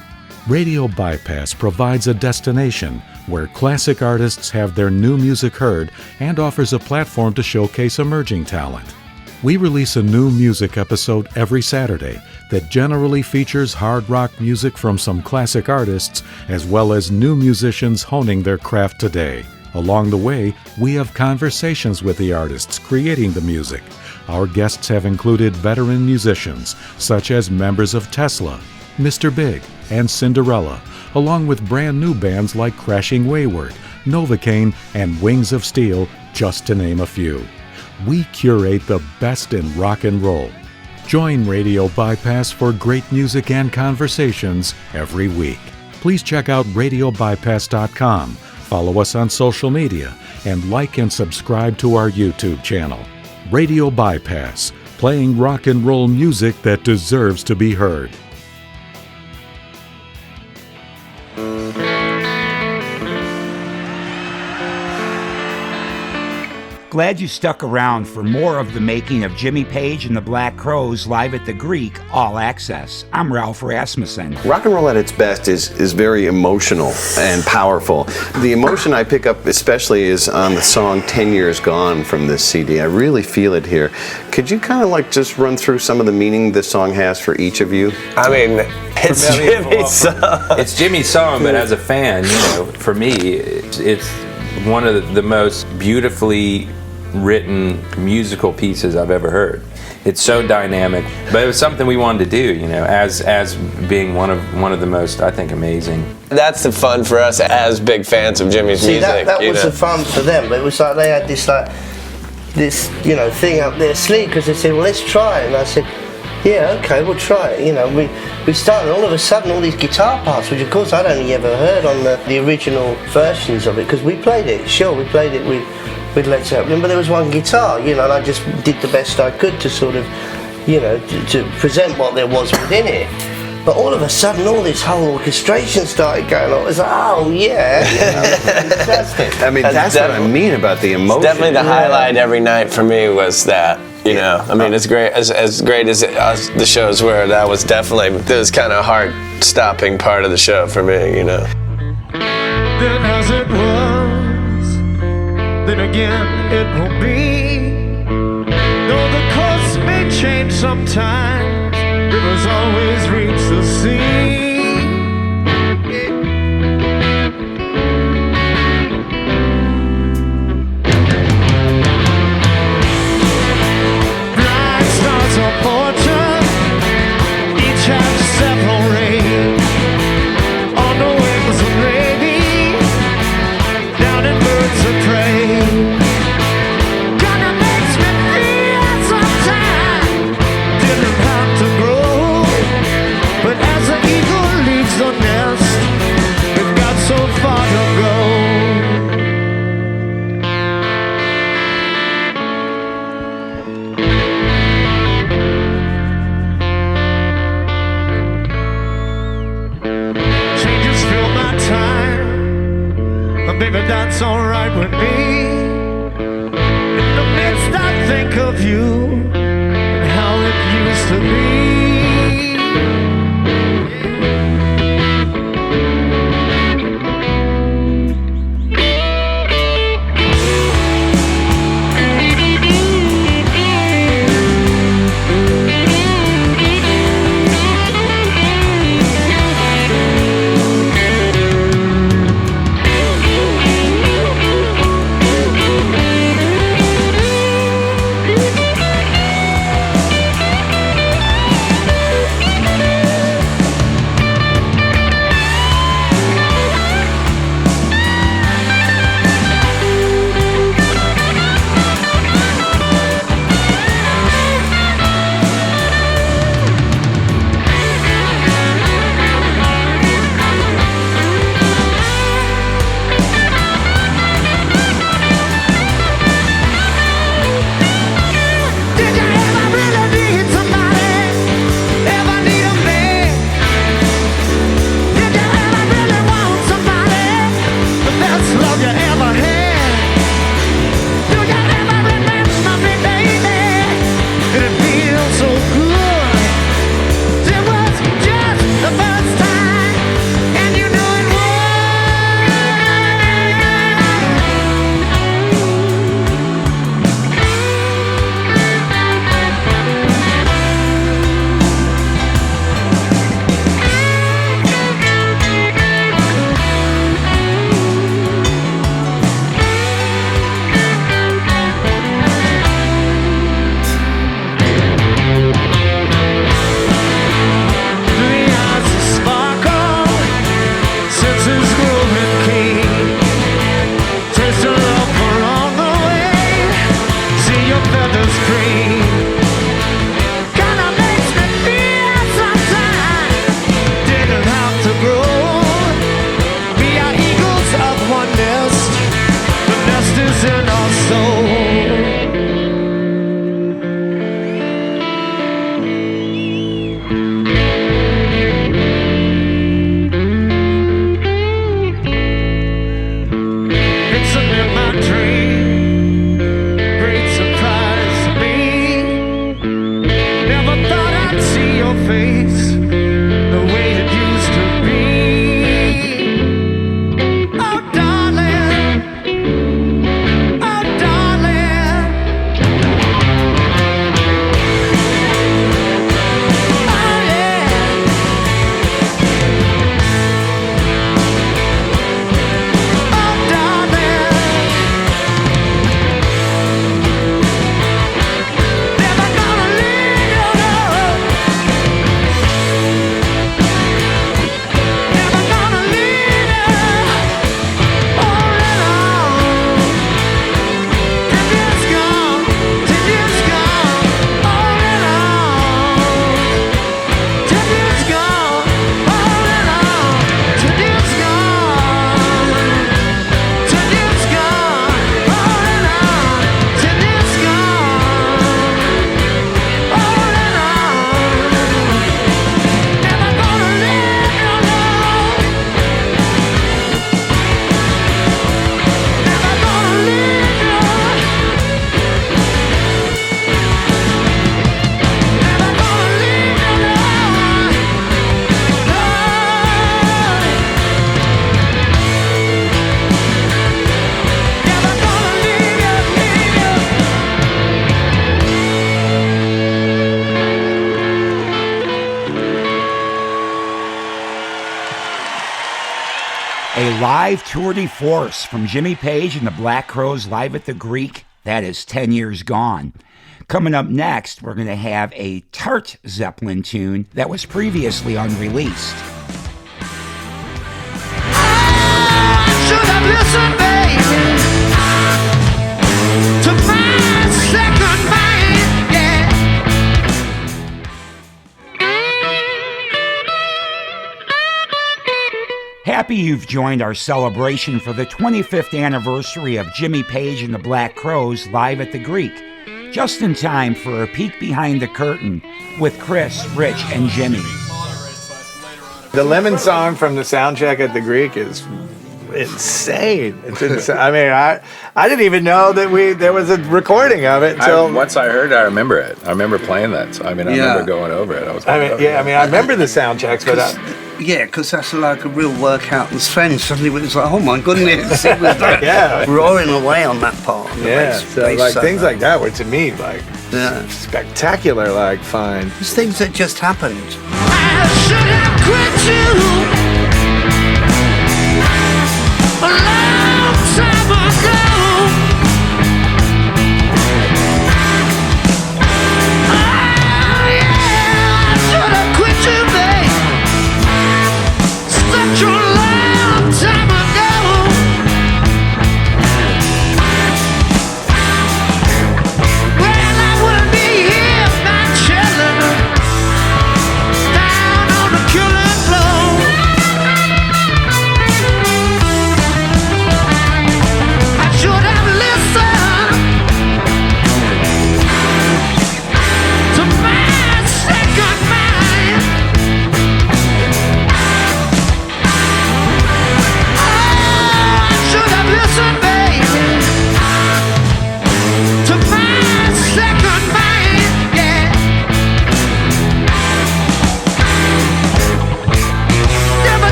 Radio Bypass provides a destination where classic artists have their new music heard and offers a platform to showcase emerging talent. We release a new music episode every Saturday that generally features hard rock music from some classic artists as well as new musicians honing their craft today. Along the way, we have conversations with the artists creating the music. Our guests have included veteran musicians such as members of Tesla, Mr. Big, and Cinderella, along with brand new bands like Crashing Wayward, Novocaine, and Wings of Steel, just to name a few. We curate the best in rock and roll. Join Radio Bypass for great music and conversations every week. Please check out RadioBypass.com, follow us on social media, and like and subscribe to our YouTube channel. Radio Bypass, playing rock and roll music that deserves to be heard. Glad you stuck around for more of the making of Jimmy Page and the Black Crowes live at the Greek, All Access. I'm Ralph Rasmussen. Rock and roll at its best is very emotional and powerful. The emotion I pick up especially is on the song 10 Years Gone from this CD. I really feel it here. Could you kind of like just run through some of the meaning this song has for each of you? I mean, it's Jimmy's song. It's Jimmy's song, but as a fan, for me, it's one of the most beautifully written musical pieces I've ever heard. It's so dynamic, but it was something we wanted to do, as being one of the most, I think, amazing. That's the fun for us as big fans of Jimmy's music. That was the fun for them. But it was like they had this thing up their sleeve because they said, well, let's try it. And I said, yeah, okay, we'll try it. We started, all of a sudden, all these guitar parts, which of course I'd only ever heard on the original versions of it, because we played it, we played it with Led Zeppelin, but there was one guitar, and I just did the best I could to sort of, to present what there was within it. But all of a sudden, all this whole orchestration started going on. It was like, oh yeah, fantastic. I mean, that's what I mean about the emotion. Definitely the highlight every night for me was that. I mean, it's great. As great as the shows were, that was kind of heart-stopping part of the show for me. Then as it was, then again it will be. Though the course may change sometimes, rivers always reach the sea. Bright stars of fortune, each has several rays. On the wings of gravy, down in birds of prey. Kinda makes me feel sometimes didn't have to grow, but as the eagle leaves the nest, we've got so far to go. Changes fill my time, but baby, that's alright with me. In the midst, I think of you and how it used to be. live tour de force from Jimmy Page and the Black Crowes live at the Greek. That is 10 years gone. Coming up next, we're going to have a Tart Zeppelin tune that was previously unreleased. Should have listened, baby, to my second man, yeah. Happy you've joined our celebration for the 25th anniversary of Jimmy Page and the Black Crowes live at the Greek. Just in time for a peek behind the curtain with Chris, Rich, and Jimmy. The Lemon song from the soundcheck at the Greek is insane. It's insane. I mean, I didn't even know that there was a recording of it until once I heard it, I remember it. I remember playing that. So, I mean, I remember going over it. I remember the soundchecks, but yeah, because that's like a real workout and strength. Suddenly it was like, oh my goodness, it was like yeah, roaring away on that part. On the bass things like that were to me like spectacular, like fine. There's things that just happened. I should have quit you a long time ago. Oh yeah, I should have quit you, babe, such a long time ago. Well, I wouldn't be here, not chilling down on the killing floor.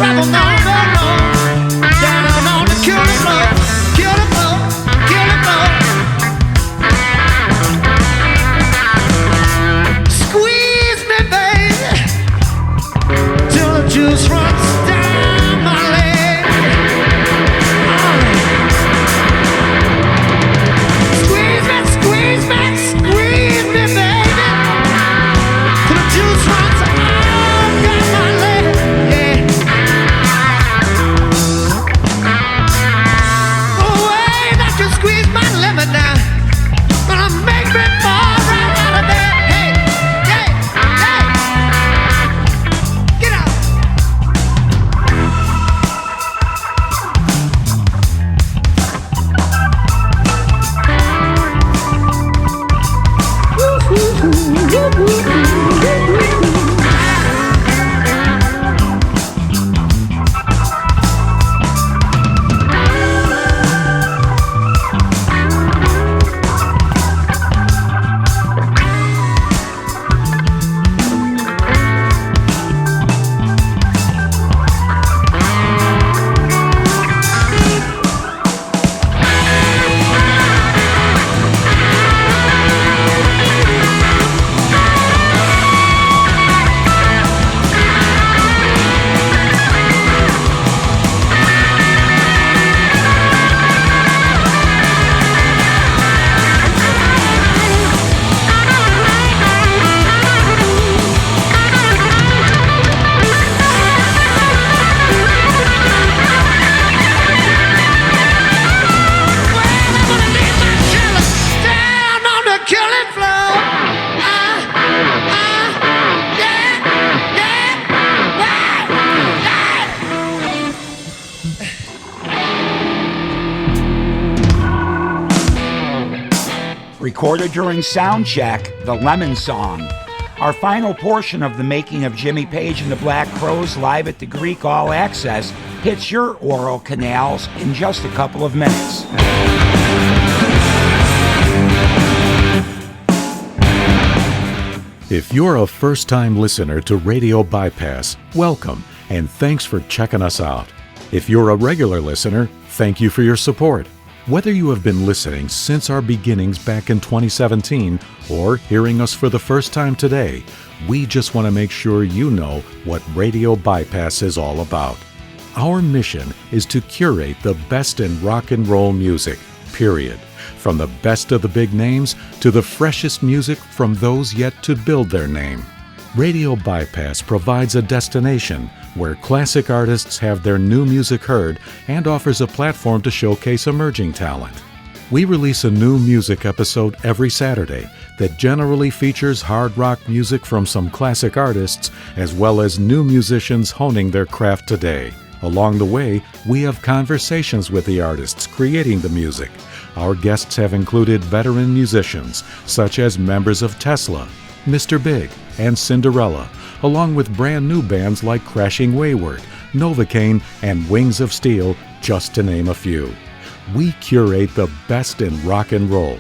travel, no, no, no. Down on the killing floor, killing floor, killing floor. Squeeze me, baby, till the juice runs down my leg. Squeeze me, squeeze me, squeeze me, baby, till the juice runs down my leg. Yeah. Oh, wait, I can squeeze my lemon now. Gonna make me fall right out of bed. Hey, hey, hey. Get out. Down on the killing floor. Yeah, yeah, Recorded during soundcheck, the Lemon Song. Our final portion of the making of Jimmy Page and the Black Crowes live at the Greek All Access hits your oral canals in just a couple of minutes. If you're a first-time listener to Radio Bypass, welcome, and thanks for checking us out. If you're a regular listener, thank you for your support. Whether you have been listening since our beginnings back in 2017 or hearing us for the first time today, we just want to make sure you know what Radio Bypass is all about. Our mission is to curate the best in rock and roll music, period. From the best of the big names to the freshest music from those yet to build their name. Radio Bypass provides a destination where classic artists have their new music heard and offers a platform to showcase emerging talent. We release a new music episode every Saturday that generally features hard rock music from some classic artists as well as new musicians honing their craft today. Along the way, we have conversations with the artists creating the music. Our guests have included veteran musicians such as members of Tesla, Mr. Big, and Cinderella, along with brand new bands like Crashing Wayward, Novocaine, and Wings of Steel, just to name a few. We curate the best in rock and roll.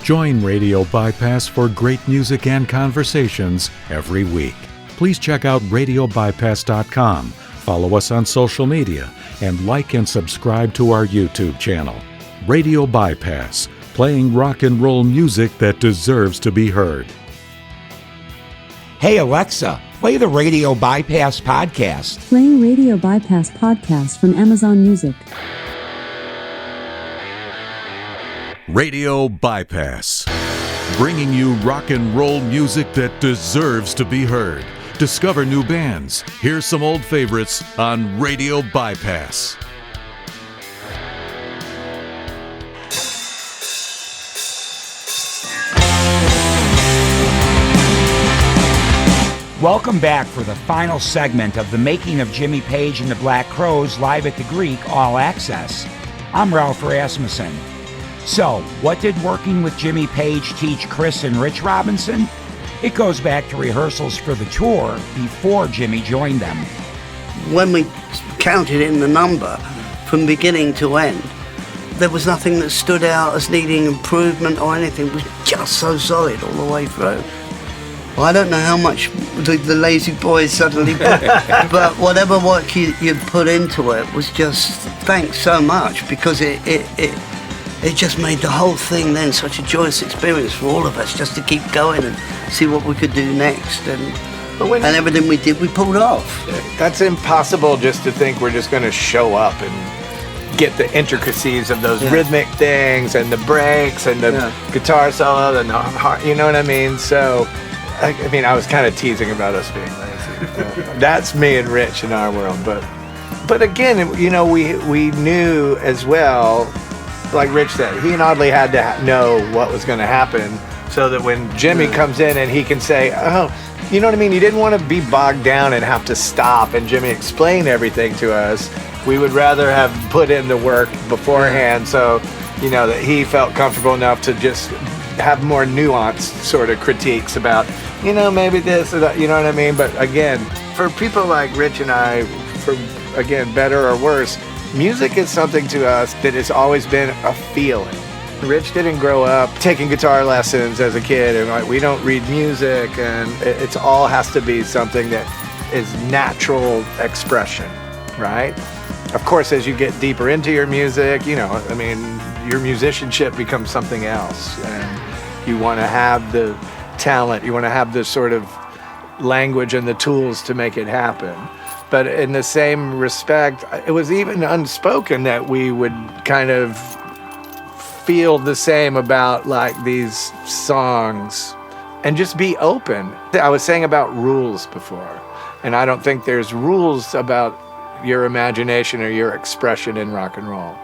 Join Radio Bypass for great music and conversations every week. Please check out RadioBypass.com, follow us on social media, and like and subscribe to our YouTube channel. Radio Bypass, playing rock and roll music that deserves to be heard. Hey Alexa, play the Radio Bypass podcast. Playing Radio Bypass podcast from Amazon Music. Radio Bypass, bringing you rock and roll music that deserves to be heard. Discover new bands. Here's some old favorites on Radio Bypass. Welcome back for the final segment of the making of Jimmy Page and the Black Crowes live at the Greek All Access. I'm Ralph Rasmussen. So, what did working with Jimmy Page teach Chris and Rich Robinson? It goes back to rehearsals for the tour before Jimmy joined them. When we counted in the number from beginning to end, there was nothing that stood out as needing improvement or anything. It was just so solid all the way through. Well, I don't know how much the Lazy Boys suddenly put, but whatever work you put into it was just, thanks so much, because it just made the whole thing then such a joyous experience for all of us, just to keep going and see what we could do next. And everything we did, we pulled off. That's impossible just to think we're just going to show up and get the intricacies of those rhythmic things and the breaks and the guitar solo and the heart, you know what I mean? So, I mean, I was kind of teasing about us being lazy. That's me and Rich in our world. But again, you know, we knew as well, like Rich said, he and Audley had to know what was going to happen so that when Jimmy comes in and he can say, oh, you know what I mean? You didn't want to be bogged down and have to stop and Jimmy explain everything to us. We would rather have put in the work beforehand so, you know, that he felt comfortable enough to just have more nuanced sort of critiques about, you know, maybe this or that, you know what I mean? But again, for people like Rich and I, for, again, better or worse, music is something to us that has always been a feeling. Rich didn't grow up taking guitar lessons as a kid, and like, we don't read music, and it's all has to be something that is natural expression, right? Of course, as you get deeper into your music, you know, I mean, your musicianship becomes something else, and you want to have the talent, you want to have the sort of language and the tools to make it happen. But in the same respect, it was even unspoken that we would kind of feel the same about like these songs and just be open. I was saying about rules before, and I don't think there's rules about your imagination or your expression in rock and roll.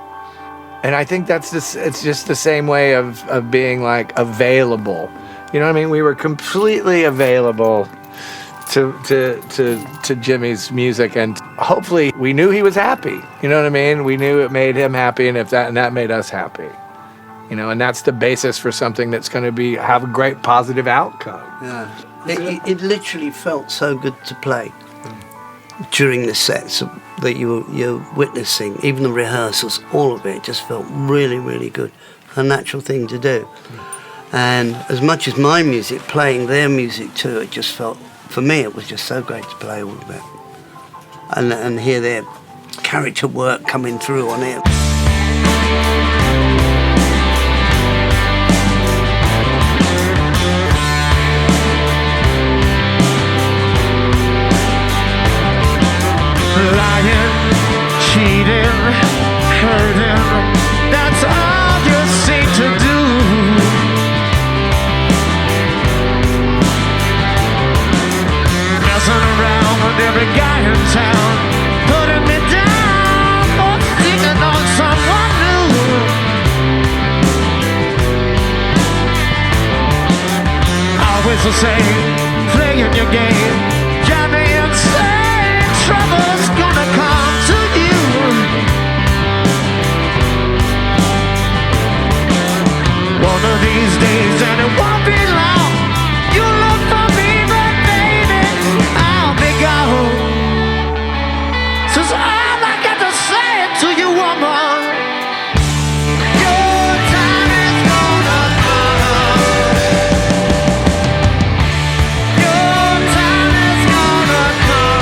And I think it's just the same way of being like available. You know what I mean? We were completely available to Jimmy's music, and hopefully we knew he was happy. You know what I mean? We knew it made him happy, and that made us happy. You know, and that's the basis for something that's going to have a great positive outcome. Yeah. It literally felt so good to play during the sets that you're witnessing, even the rehearsals, all of it just felt really, really good. A natural thing to do. And as much as my music, playing their music too, it just felt, for me, it was just so great to play all of it. And hear their character work coming through on it. Lying, cheating, hurting, that's all you seem to do. Messing around with every guy in town, putting me down for thinking on someone new. Always the same, playing your game, drive me insane. Trouble's gonna come to you. One of these days, and it won't be long, you'll look for me, but baby, I'll be gone. So all I got to say to you, woman, your time is gonna come. Your time is gonna come.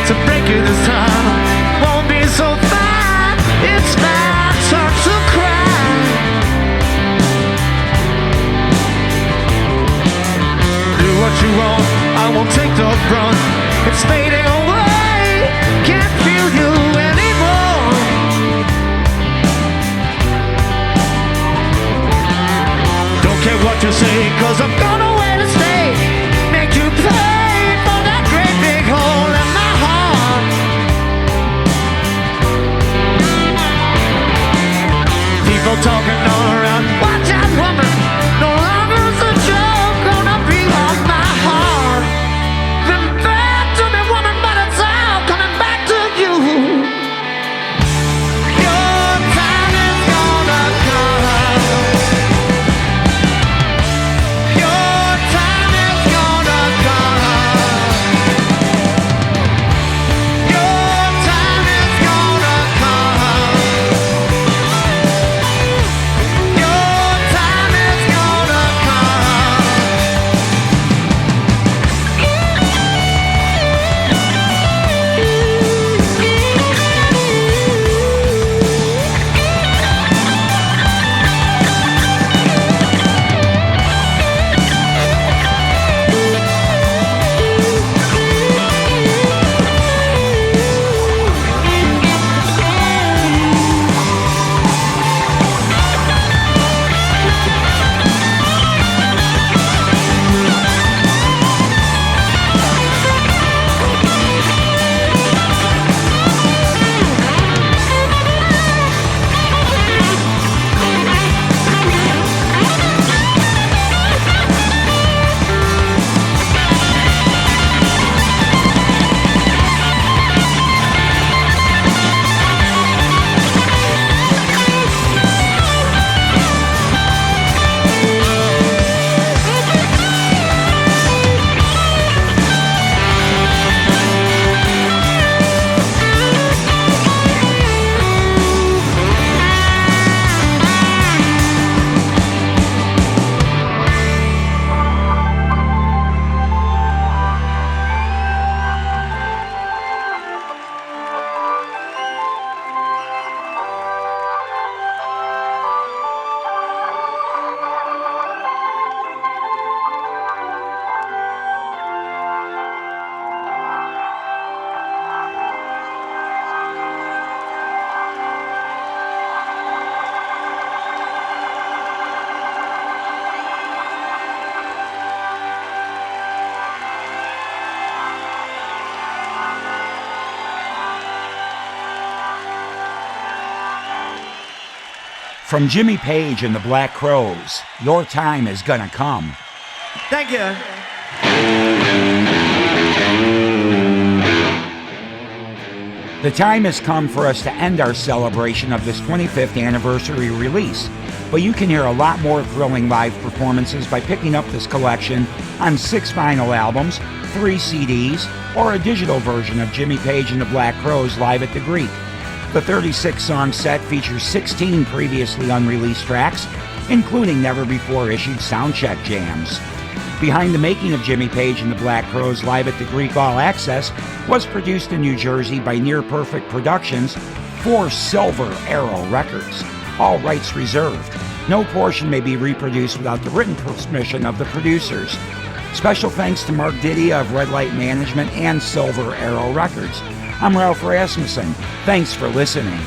To break it this time won't be so fine. It's my turn to cry. Do what you want, I won't take the brunt. It's fading away, can't feel you anymore. Don't care what you say, 'cause I'm gonna wait and stay. Make you pay for that great big hole in my heart. People talking all around, watch out woman, no longer is a joke gonna be on my heart. Been bad to me woman, but it's all coming back to you. Your time is gone. From Jimmy Page and the Black Crowes, Your Time Is Gonna Come. Thank you. The time has come for us to end our celebration of this 25th anniversary release, but you can hear a lot more thrilling live performances by picking up this collection on 6 vinyl albums, 3 CDs, or a digital version of Jimmy Page and the Black Crowes live at the Greek. The 36-song set features 16 previously unreleased tracks, including never-before-issued soundcheck jams. Behind the Making of Jimmy Page and the Black Crowes live at the Greek All Access was produced in New Jersey by Near Perfect Productions for Silver Arrow Records. All rights reserved. No portion may be reproduced without the written permission of the producers. Special thanks to Mark Didia of Red Light Management and Silver Arrow Records. I'm Ralph Rasmussen. Thanks for listening.